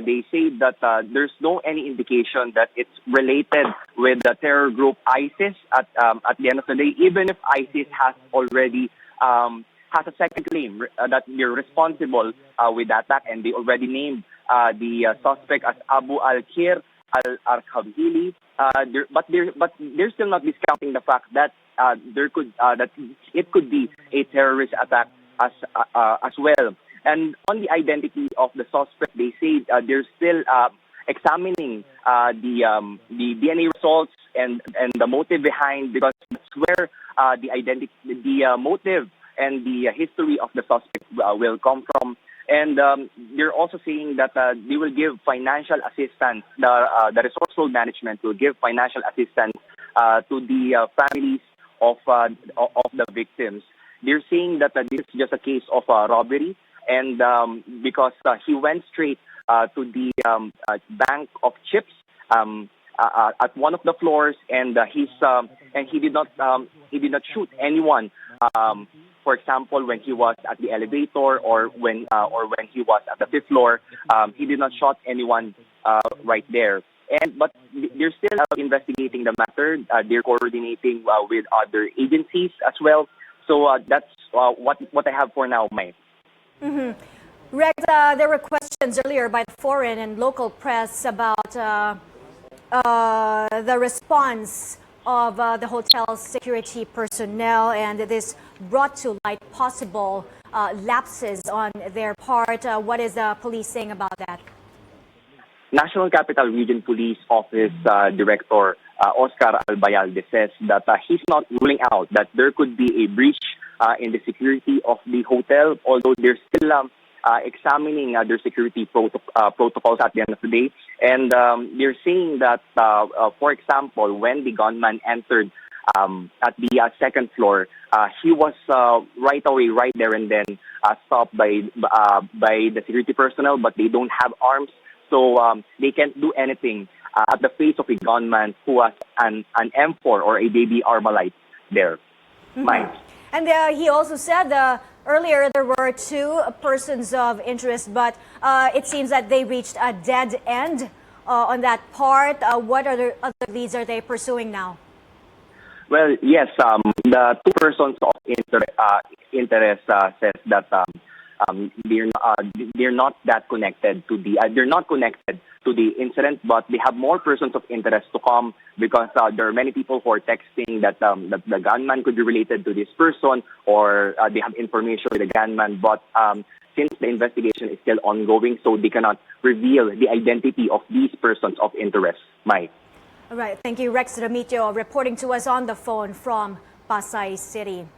They say that there's no any indication that it's related with the terror group ISIS at the end of the day, even if ISIS has already has a second claim that they're responsible with the attack, and they already named the suspect as Abu al-Kir al-Arkhawili. But they're still not discounting the fact that that it could be a terrorist attack as well. And on the identity of the suspect, they say they're still examining the DNA results and the motive behind, because that's where the identity, the motive and the history of the suspect will come from. And they're also saying that they will give financial assistance. The Resorts World Management will give financial assistance to the families of the victims. They're saying that this is just a case of robbery, and because he went straight to the bank of chips at one of the floors, and he did not shoot anyone. For example, when he was at the elevator or when he was at the fifth floor, he did not shot anyone right there. But they're still investigating the matter. They're coordinating with other agencies as well. So that's what I have for now, Mike. Mm-hmm. Rex, there were questions earlier by the foreign and local press about the response of the hotel's security personnel, and this brought to light possible lapses on their part. What is the police saying about that? National Capital Region Police Office Director Oscar Albayalde says that he's not ruling out that there could be a breach in the security of the hotel, although they're still examining their security protocols at the end of the day. And they're saying that, for example, when the gunman entered at the second floor, he was right away, right there and then, stopped by the security personnel, but they don't have arms, so they can't do anything at the face of a gunman who has an M4 or a baby Armalite there. Mm-hmm. And he also said earlier there were two persons of interest, but it seems that they reached a dead end on that part. What other leads are they pursuing now? Well, yes, the two persons of interest says that they're not that connected to the they're not connected to the incident, but they have more persons of interest to come, because there are many people who are texting that the gunman could be related to this person, or they have information with the gunman. But since the investigation is still ongoing, so they cannot reveal the identity of these persons of interest. Mike. All right, thank you, Rex Ramitio, reporting to us on the phone from Pasay City.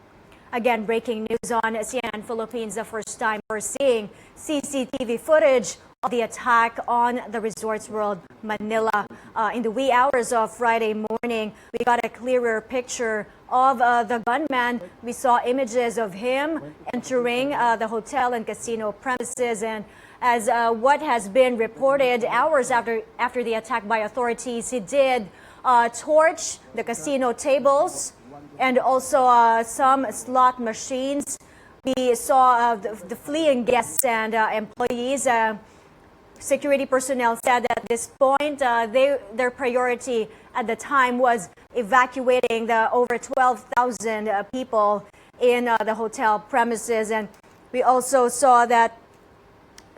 Again, breaking news on CNN Philippines, the first time we're seeing CCTV footage of the attack on the Resorts World Manila. In the wee hours of Friday morning, we got a clearer picture of the gunman. We saw images of him entering the hotel and casino premises, and as what has been reported hours after the attack by authorities, he did torch the casino tables and also some slot machines. We saw the fleeing guests and employees. Security personnel said at this point their priority at the time was evacuating the over 12,000 people in the hotel premises. And we also saw that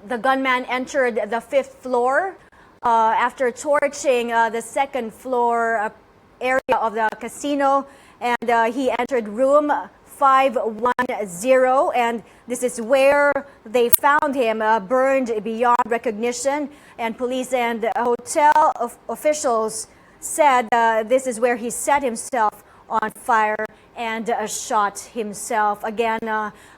the gunman entered the fifth floor after torching the second floor area of the casino, and he entered room 510, and this is where they found him, burned beyond recognition. And police and hotel officials said this is where he set himself on fire and shot himself. Again,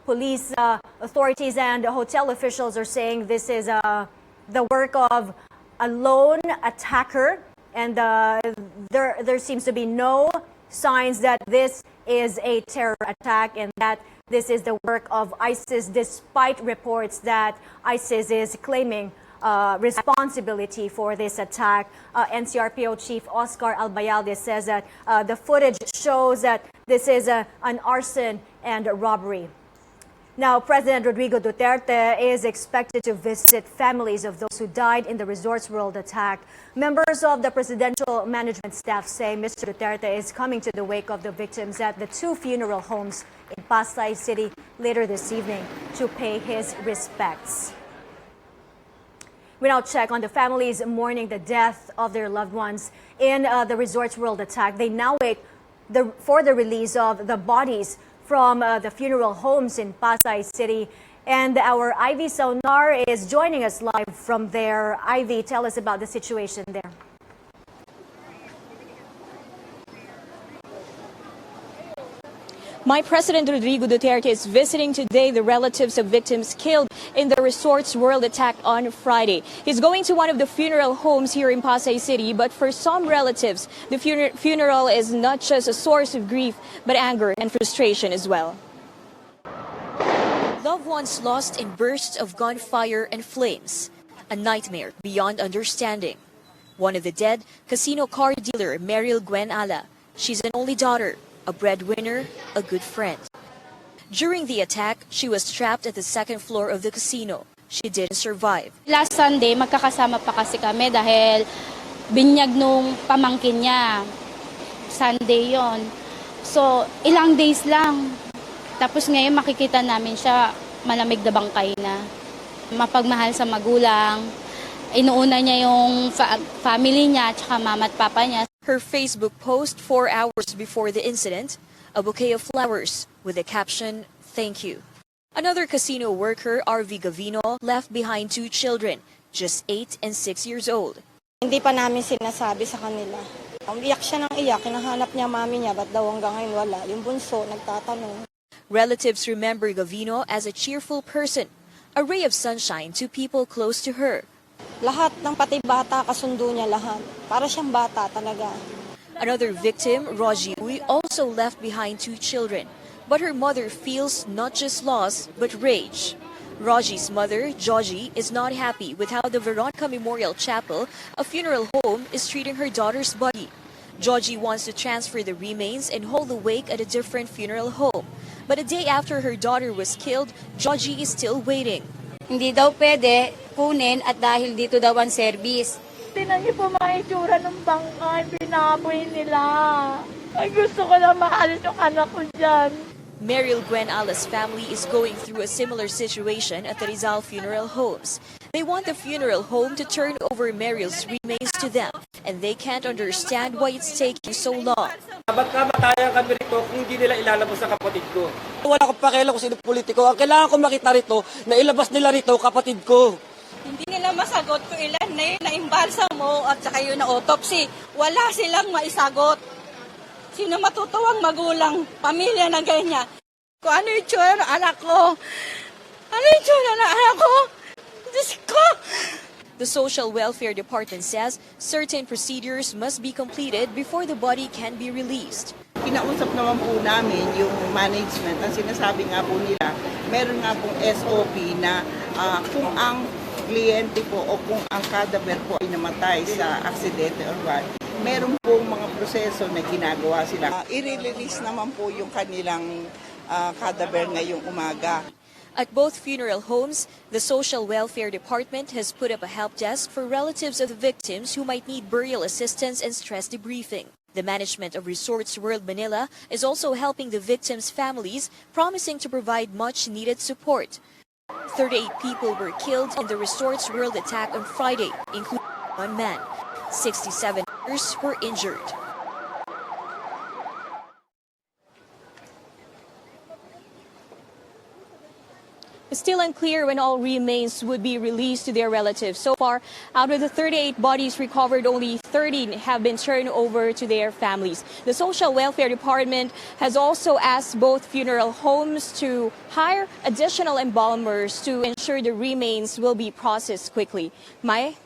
police authorities and hotel officials are saying this is the work of a lone attacker, and there seems to be no signs that this is a terror attack and that this is the work of ISIS, despite reports that ISIS is claiming responsibility for this attack. NCRPO Chief Oscar Albayalde says that the footage shows that this is an arson and a robbery. Now, President Rodrigo Duterte is expected to visit families of those who died in the Resorts World attack. Members of the presidential management staff say Mr. Duterte is coming to the wake of the victims at the 2 funeral homes in Pasay City later this evening to pay his respects. We now check on the families mourning the death of their loved ones in the Resorts World attack. They now wait for the release of the bodies from the funeral homes in Pasay City. And our Ivy Saunar is joining us live from there. Ivy, tell us about the situation there. My President Rodrigo Duterte is visiting today the relatives of victims killed in the Resorts World attack on Friday. He's going to one of the funeral homes here in Pasay City, but for some relatives, the funeral is not just a source of grief, but anger and frustration as well. Loved ones lost in bursts of gunfire and flames. A nightmare beyond understanding. One of the dead, casino car dealer Meryl Gwen Ala. She's an only daughter, a breadwinner, a good friend. During the attack, she was trapped at the second floor of the casino. She didn't survive. Last Sunday, magkakasama pa kasi kami dahil binyag nung pamangkin niya. Sunday yon. So, ilang days lang. Tapos ngayon makikita namin siya malamig na bangkay na. Mapagmahal sa magulang. Inuuna niya yung family niya at saka mama at papa niya. Her Facebook post 4 hours before the incident, a bouquet of flowers with the caption, "Thank you." Another casino worker, RV Gavino, left behind 2 children, just 8 and 6 years old. Hindi pa namin sinasabi sa kanila. Iyak siya ng iyak, hinahanap niya mami niya, ba't daw hanggang ngayon wala? Yung bunso, nagtatanong. Relatives remember Gavino as a cheerful person, a ray of sunshine to people close to her. Lahat ng pati bata, kasundo niya lahat. Para siyang bata talaga. Another victim, Roji Uy, also left behind 2 children. But her mother feels not just loss, but rage. Roji's mother, Joji, is not happy with how the Veronica Memorial Chapel, a funeral home, is treating her daughter's body. Joji wants to transfer the remains and hold the wake at a different funeral home. But a day after her daughter was killed, Joji is still waiting. Hindi daw pwede kunin at dahil dito daw ang service. Tinan niyo po mga itsura ng bangkay, pinapoy nila. Ay, gusto ko na maalis yung anak ko dyan. Meryl Gwen Ala's family is going through a similar situation at the Rizal Funeral Homes. They want the funeral home to turn over Meryl's remains to them, and they can't understand why it's taking so long. Ba't kamatayan kami rito kung hindi nila ilalabas sa kapatid ko? Wala akong pakialam kung sino politiko. Ang kailangan ko makita rito na ilabas nila rito kapatid ko. Hindi nila masagot kung ilan na yun na-imbalsa mo at saka yun na autopsy. Wala silang maisagot. Sino matutuwang magulang, pamilya na ganyan? Kung ano yung tsura ng anak ko? Ano yung tsura ng anak ko? Diyos ko! The Social Welfare Department says certain procedures must be completed before the body can be released. Kinausap naman po namin yung management. Ang sinasabi nga po nila, meron nga pong SOP na kung ang kliyente po o kung ang cadaver po ay namatay sa aksidente or what, meron pong mga proseso na ginagawa sila. I-release naman po yung kanilang cadaver ngayong umaga. At both funeral homes, the Social Welfare Department has put up a help desk for relatives of the victims who might need burial assistance and stress debriefing. The management of Resorts World Manila is also helping the victims' families, promising to provide much-needed support. 38 people were killed in the Resorts World attack on Friday, including 1 man. 67 others were injured. It's still unclear when all remains would be released to their relatives. So far, out of the 38 bodies recovered, only 13 have been turned over to their families. The Social Welfare Department has also asked both funeral homes to hire additional embalmers to ensure the remains will be processed quickly. Mai?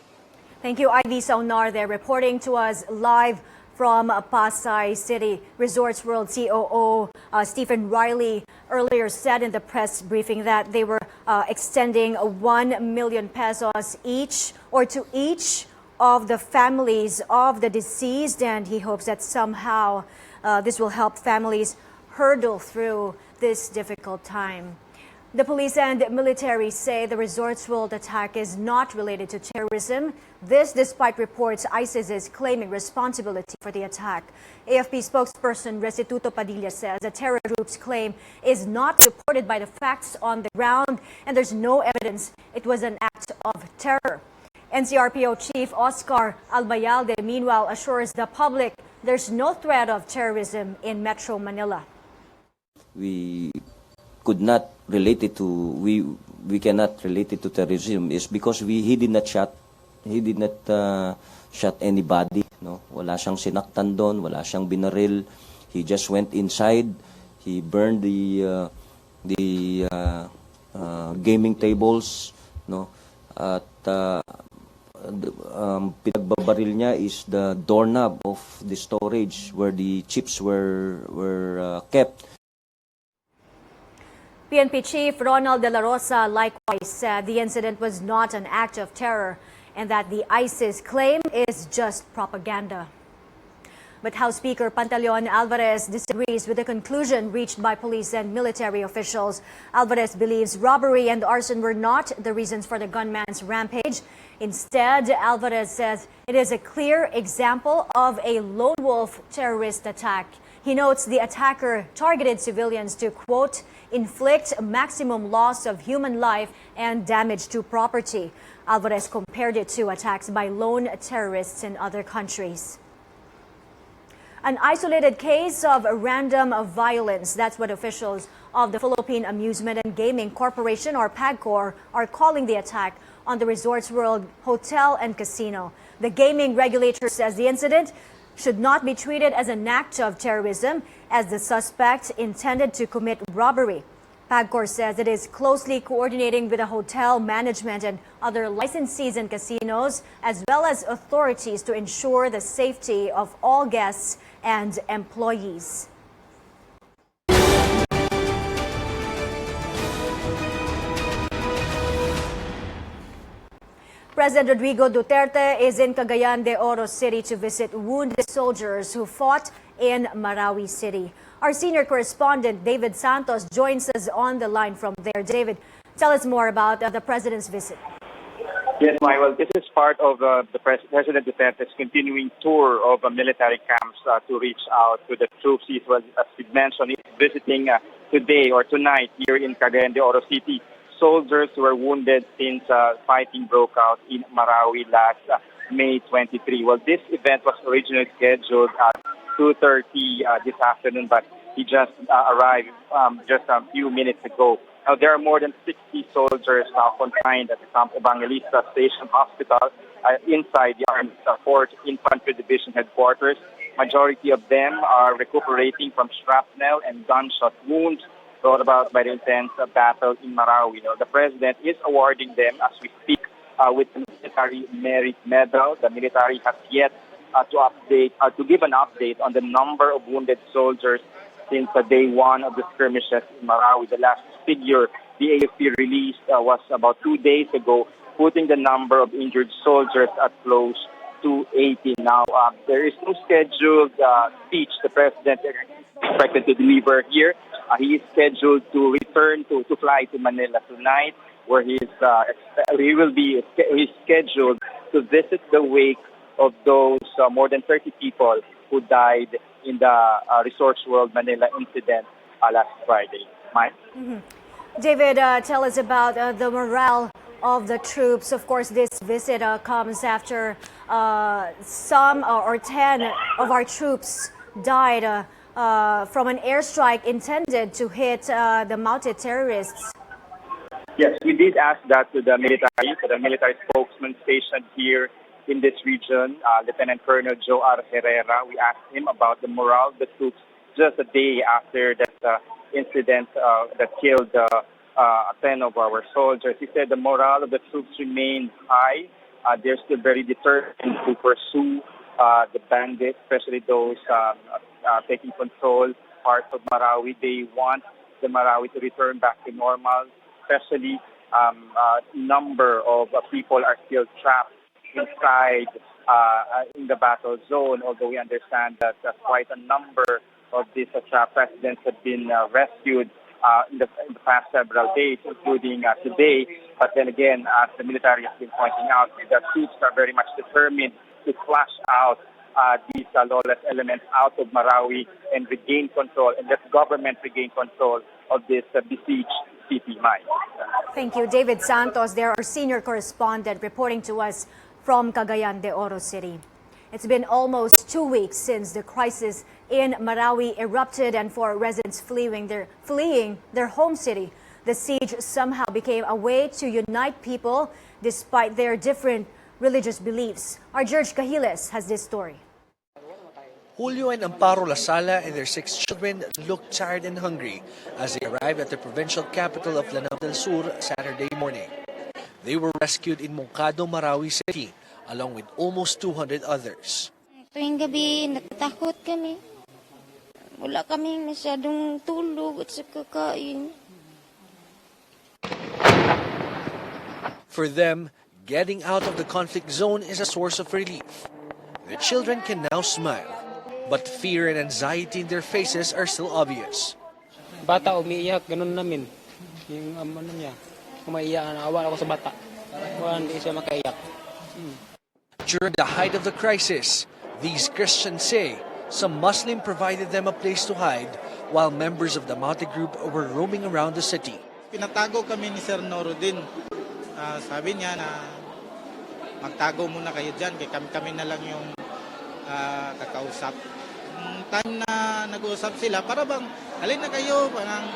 Thank you, Ivy Saunar there, reporting to us live from Pasay City. Resorts World COO Stephen Riley earlier said in the press briefing that they were extending 1 million pesos each or to each of the families of the deceased, and he hopes that somehow this will help families hurdle through this difficult time. The police and military say the Resorts World attack is not related to terrorism. This despite reports ISIS is claiming responsibility for the attack. AFP spokesperson Restituto Padilla says the terror group's claim is not supported by the facts on the ground and there's no evidence it was an act of terror. NCRPO Chief Oscar Albayalde meanwhile assures the public there's no threat of terrorism in Metro Manila. We could not relate it to we cannot relate it to terrorism is because he did not shot anybody, no, wala siyang sinaktan doon, wala siyang binaril. He just went inside, he burned the gaming tables, no, at pinagbabaril niya is the doorknob of the storage where the chips were kept. PNP Chief Ronald De La Rosa likewise said the incident was not an act of terror and that the ISIS claim is just propaganda. But House Speaker Pantaleon Alvarez disagrees with the conclusion reached by police and military officials. Alvarez believes robbery and arson were not the reasons for the gunman's rampage. Instead, Alvarez says it is a clear example of a lone wolf terrorist attack. He notes the attacker targeted civilians to, quote, inflict maximum loss of human life and damage to property. Alvarez compared it to attacks by lone terrorists in other countries. An isolated case of random violence. That's what officials of the Philippine Amusement and Gaming Corporation, or PAGCOR, are calling the attack on the Resorts World Hotel and Casino. The gaming regulator says the incident should not be treated as an act of terrorism as the suspect intended to commit robbery. PAGCOR says it is closely coordinating with the hotel management and other licensees and casinos, as well as authorities to ensure the safety of all guests and employees. President Rodrigo Duterte is in Cagayan de Oro City to visit wounded soldiers who fought in Marawi City. Our senior correspondent David Santos joins us on the line from there. David, tell us more about the president's visit. Yes, Well, this is part of President Duterte's continuing tour of military camps to reach out to the troops. He was, as he mentioned, he's visiting today or tonight here in Cagayan de Oro City. Soldiers who were wounded since fighting broke out in Marawi last May 23. Well, this event was originally scheduled at 2:30 this afternoon, but he just arrived just a few minutes ago. Now, there are more than 60 soldiers now confined at the Camp Evangelista Station Hospital inside the Army's 4th Infantry Division headquarters. Majority of them are recuperating from shrapnel and gunshot wounds brought about by the intense battle in Marawi. The president is awarding them as we speak with the Military Merit Medal. The military has yet to give an update on the number of wounded soldiers since day one of the skirmishes in Marawi. The last figure the AFP released was about 2 days ago, putting the number of injured soldiers at close to 80 now. There is no scheduled speech the president is expected to deliver here. He is scheduled to return to fly to Manila tonight, where he's scheduled to visit the wake of those more than 30 people who died in the Resorts World Manila incident last Friday. Mike? David, tell us about the morale of the troops. Of course, this visit comes after some or 10 of our troops died from an airstrike intended to hit the mounted terrorists. Yes, we did ask that to the military spokesman stationed here in this region, Lieutenant Colonel Joe R. Herrera. We asked him about the morale of the troops just a day after that incident that killed 10 of our soldiers. He said the morale of the troops remains high. They're still very determined to pursue the bandits, especially those taking control parts of Marawi. They want the Marawi to return back to normal, especially number of people are still trapped inside in the battle zone, although we understand that quite a number of these trapped residents have been rescued in the past several days, including today. But then again, as the military has been pointing out, the troops are very much determined to flush out these lawless elements out of Marawi and regain control, and let government regain control of this besieged city mine. Thank you, David Santos. There, our senior correspondent reporting to us from Cagayan de Oro City. It's been almost 2 weeks since the crisis in Marawi erupted, and for residents fleeing their home city, the siege somehow became a way to unite people despite their different religious beliefs. Our George Cahiles has this story. Julio and Amparo Lasala and their 6 children looked tired and hungry as they arrived at the provincial capital of Lanao del Sur Saturday morning. They were rescued in Moncado, Marawi City, along with almost 200 others. Tuwing gabi, natatakot kami. Wala kaming masyadong tulog at sa kakain. For them, getting out of the conflict zone is a source of relief. Their children can now smile, but fear and anxiety in their faces are still obvious. Bata umiiyak, ganun namin. Yung ano niya, umaiyak, naawa ako sa bata. Hindi siya makaiyak. During the height of the crisis, these Christians say some Muslim provided them a place to hide while members of the Maute group were roaming around the city. Pinatago kami ni Sir Norodin. Sabi niya na magtago muna kayo dyan, kaya kami na lang yung kakausap. Time na nag-uusap sila, para bang alin na kayo, parang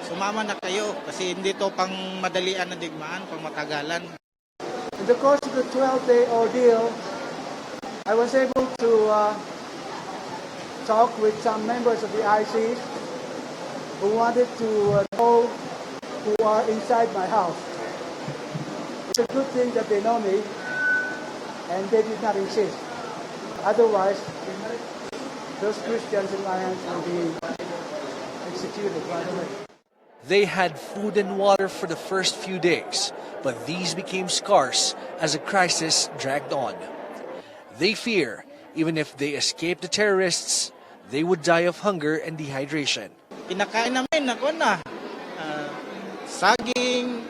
sumama na kayo kasi hindi to pang madalian na digmaan, pang matagalan. In the course of the 12-day ordeal, I was able to talk with some members of the ICs who wanted to know who are inside my house. It's a good thing that they know me and they did not insist. Otherwise, those Christians in my hands will be executed right away. They had food and water for the first few days, but these became scarce as the crisis dragged on. They fear, even if they escape the terrorists, they would die of hunger and dehydration. Pinakain namin, saging,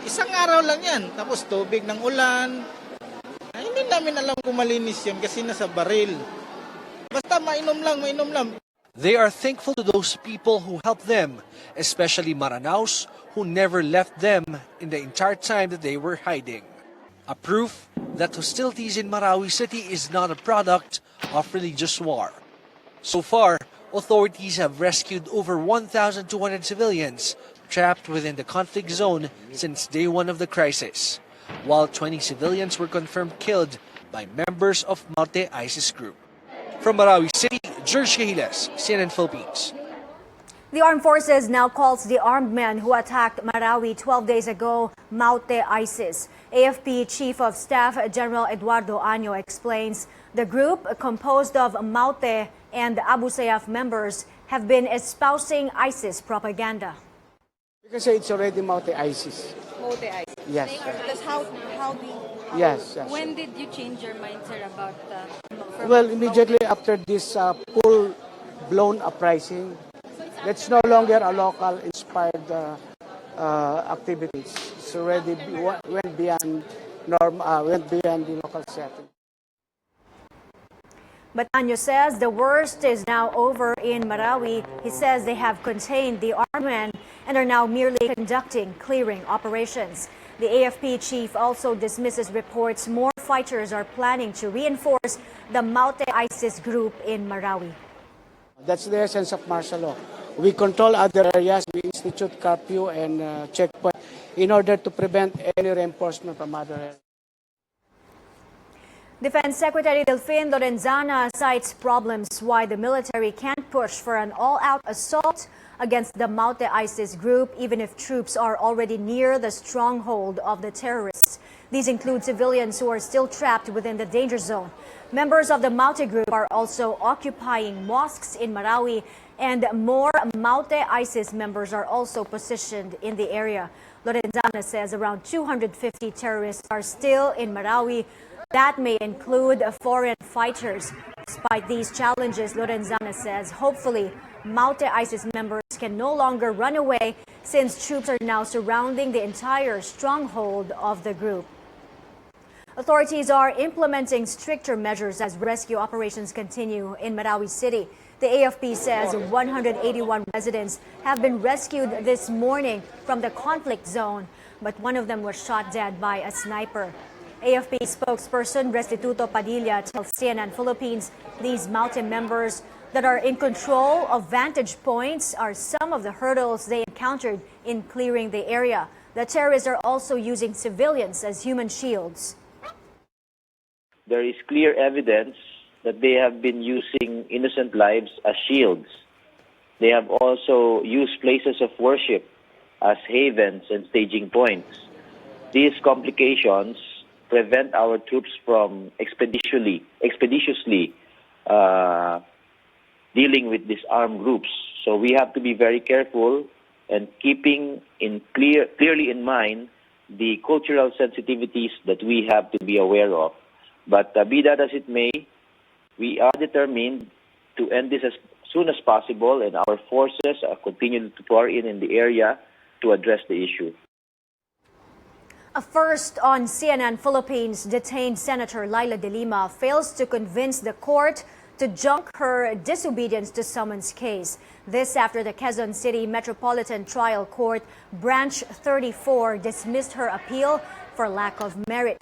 isang araw lang yan, tapos tubig ng ulan. Hindi namin alam kung malinis yun kasi nasa baril. Basta mainom lang. They are thankful to those people who helped them, especially Maranaos, who never left them in the entire time that they were hiding. A proof that hostilities in Marawi City is not a product of religious war. So far, authorities have rescued over 1,200 civilians trapped within the conflict zone since day one of the crisis, while 20 civilians were confirmed killed by members of Maute ISIS group. From Marawi City, George Cahiles, CNN Philippines. The armed forces now calls the armed men who attacked Marawi 12 days ago Maute ISIS. AFP Chief of Staff General Eduardo Año explains the group, composed of Maute and Abu Sayyaf members, have been espousing ISIS propaganda. Because it's already Maute ISIS. Maute ISIS? Yes. Because how do you... Yes. When did you change your mind, sir, about... Well, immediately after this full-blown uprising, that's no longer a local-inspired activities. It's already went beyond the local setting. But Año says the worst is now over in Marawi. He says they have contained the armed men and are now merely conducting clearing operations. The AFP chief also dismisses reports more fighters are planning to reinforce the Maute ISIS group in Marawi. That's the essence of martial law. We control other areas, we institute curfew and checkpoint in order to prevent any reinforcement from other areas. Defense Secretary Delfin Lorenzana cites problems why the military can't push for an all-out assault against the Maute ISIS group, even if troops are already near the stronghold of the terrorists. These include civilians who are still trapped within the danger zone. Members of the Maute group are also occupying mosques in Marawi, and more Maute ISIS members are also positioned in the area. Lorenzana says around 250 terrorists are still in Marawi. That may include foreign fighters. Despite these challenges, Lorenzana says hopefully Maute ISIS members can no longer run away since troops are now surrounding the entire stronghold of the group. Authorities are implementing stricter measures as rescue operations continue in Marawi City. The AFP says 181 residents have been rescued this morning from the conflict zone, but one of them was shot dead by a sniper. AFP spokesperson Restituto Padilla tells CNN Philippines these Maute members that are in control of vantage points are some of the hurdles they encountered in clearing the area. The terrorists are also using civilians as human shields. There is clear evidence that they have been using innocent lives as shields. They have also used places of worship as havens and staging points. These complications prevent our troops from expeditiously dealing with these armed groups. So we have to be very careful and keeping clearly in mind the cultural sensitivities that we have to be aware of. But be that as it may, we are determined to end this as soon as possible, and our forces are continuing to pour in the area to address the issue. A first on CNN Philippines, detained Senator Laila de Lima fails to convince the court to junk her disobedience to summons case. This after the Quezon City Metropolitan Trial Court Branch 34 dismissed her appeal for lack of merit.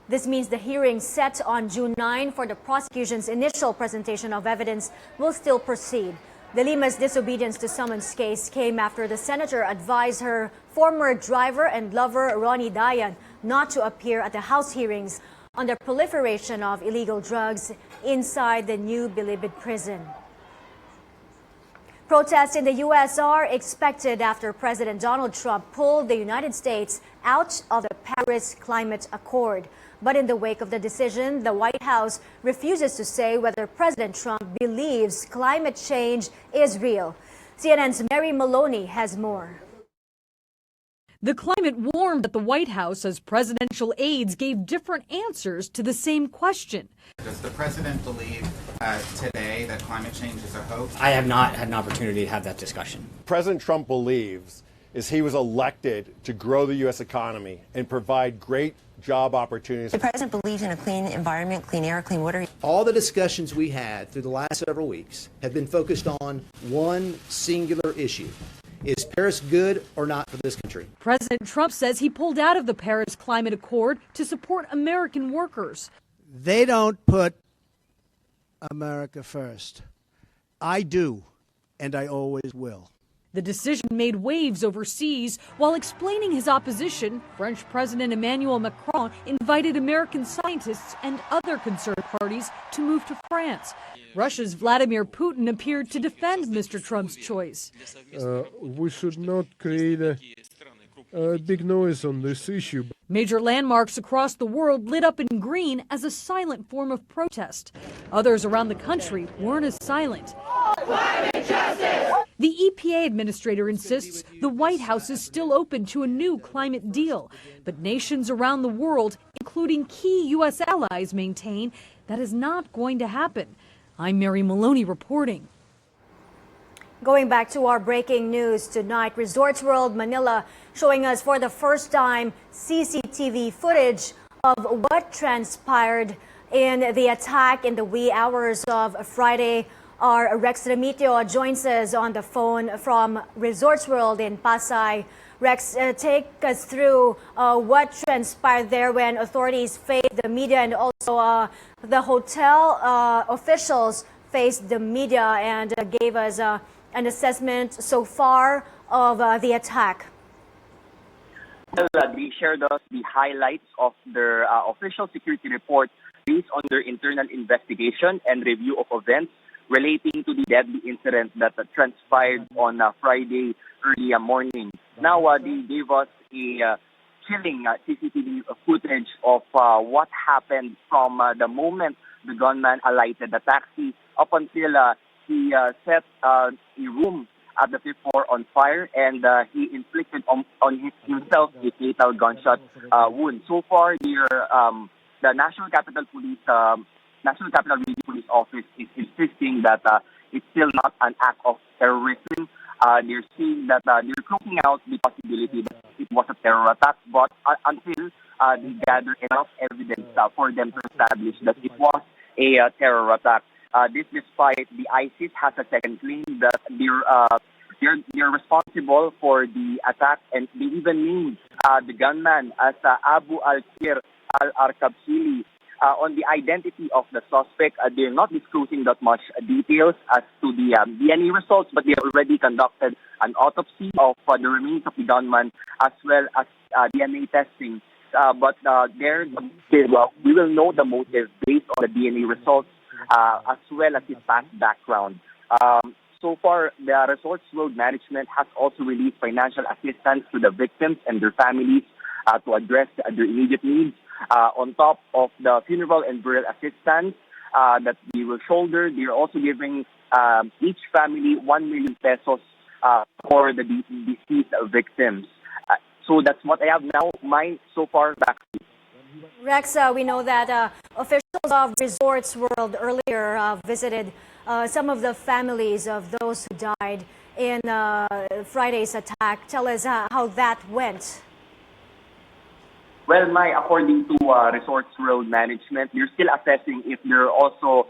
This means the hearing set on June 9 for the prosecution's initial presentation of evidence will still proceed. De Lima's disobedience to summons case came after the senator advised her former driver and lover Ronnie Dayan not to appear at the House hearings on the proliferation of illegal drugs inside the new Bilibid prison. Protests in the U.S. are expected after President Donald Trump pulled the United States out of the Paris Climate Accord. But in the wake of the decision, the White House refuses to say whether President Trump believes climate change is real. CNN's Mary Maloney has more. The climate warmed at the White House as presidential aides gave different answers to the same question. Does the president believe today that climate change is a hoax? I have not had an opportunity to have that discussion. President Trump believes is he was elected to grow the U.S. economy and provide great job opportunities. The president believes in a clean environment, clean air, clean water. All the discussions we had through the last several weeks have been focused on one singular issue. Is Paris good or not for this country? President Trump says he pulled out of the Paris Climate Accord to support American workers. They don't put America first. I do, and I always will. The decision made waves overseas. While explaining his opposition, French President Emmanuel Macron invited American scientists and other concerned parties to move to France. Russia's Vladimir Putin appeared to defend Mr. Trump's choice. We should not create a big noise on this issue. Major landmarks across the world lit up in green as a silent form of protest. Others around the country weren't as silent. Climate justice! The EPA administrator insists the White House is still open to a new climate deal. But nations around the world, including key U.S. allies, maintain that is not going to happen. I'm Mary Maloney reporting. Going back to our breaking news tonight, Resorts World Manila showing us for the first time CCTV footage of what transpired in the attack in the wee hours of Friday. Our Rex Remitio joins us on the phone from Resorts World in Pasay. Rex, take us through what transpired there when authorities faced the media and also the hotel officials faced the media and gave us an assessment so far of the attack. Well, they shared us the highlights of their official security report based on their internal investigation and review of events relating to the deadly incident that transpired on Friday early morning. Now, they gave us a chilling CCTV footage of what happened from the moment the gunman alighted the taxi up until he set a room at the fifth floor on fire, and he inflicted on himself a fatal gunshot wound. So far, the National Capital Region Police Office is insisting that it's still not an act of terrorism. They're saying that they're closing out the possibility that it was a terror attack, but until they gather enough evidence for them to establish that it was a terror attack. This despite the ISIS has a second claim that they're responsible for the attack, and they even named the gunman as Abu al-Kir al-Arkabsili. On the identity of the suspect, they're not disclosing that much details as to the DNA results, but they already conducted an autopsy of the remains of the gunman as well as DNA testing. But we will know the motive based on the DNA results as well as his past background. So far, the Resorts World Management has also released financial assistance to the victims and their families to address their immediate needs. On top of the funeral and burial assistance that they will shoulder, they are also giving each family 1 million pesos for the deceased victims. So that's what I have now. Mine so far, back to you. Rex, we know that officials of Resorts World earlier visited some of the families of those who died in Friday's attack. Tell us how that went. Well, according to Resorts World Management, they're still assessing if they're also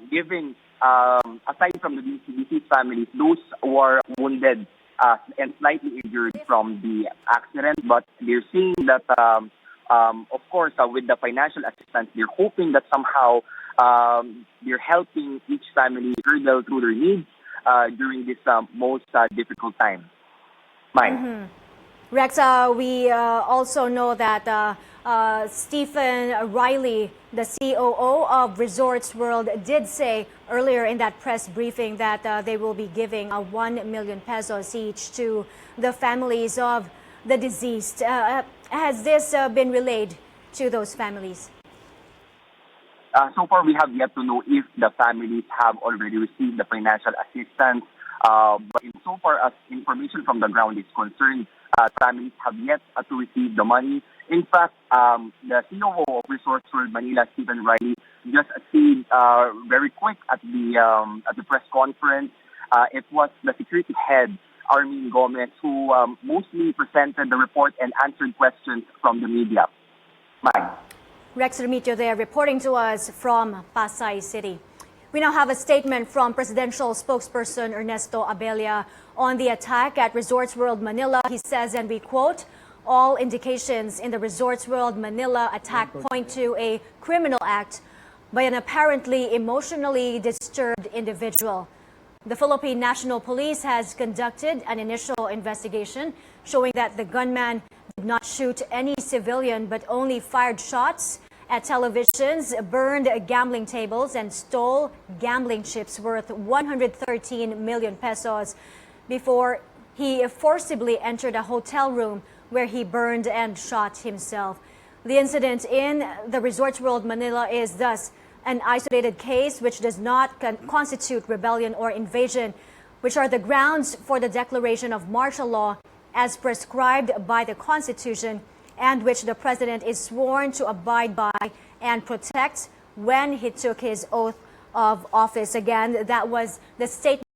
giving, aside from the deceased families, those who are wounded and slightly injured from the accident. But they're seeing that, of course, with the financial assistance, they're hoping that somehow they're helping each family hurdle through their needs during this most difficult time. Rex, we also know that Stephen Riley, the COO of Resorts World, did say earlier in that press briefing that they will be giving 1 million pesos each to the families of the deceased. Has this been relayed to those families? So far, we have yet to know if the families have already received the financial assistance. But insofar as information from the ground is concerned, families have yet to receive the money. In fact, the COO of Resorts World Manila, Stephen Riley, just said very quick at the press conference. It was the security head, Armin Gomez, who mostly presented the report and answered questions from the media. Rex Remito there, reporting to us from Pasay City. We now have a statement from presidential spokesperson Ernesto Abella on the attack at Resorts World Manila. He says, and we quote, "All indications in the Resorts World Manila attack point to a criminal act by an apparently emotionally disturbed individual. The Philippine National Police has conducted an initial investigation showing that the gunman did not shoot any civilian but only fired shots at televisions, burned gambling tables, and stole gambling chips worth 113 million pesos before he forcibly entered a hotel room where he burned and shot himself. The incident in the Resorts World Manila is thus an isolated case which does not constitute rebellion or invasion, which are the grounds for the declaration of martial law as prescribed by the Constitution and which the President is sworn to abide by and protect when he took his oath of office." Again, that was the statement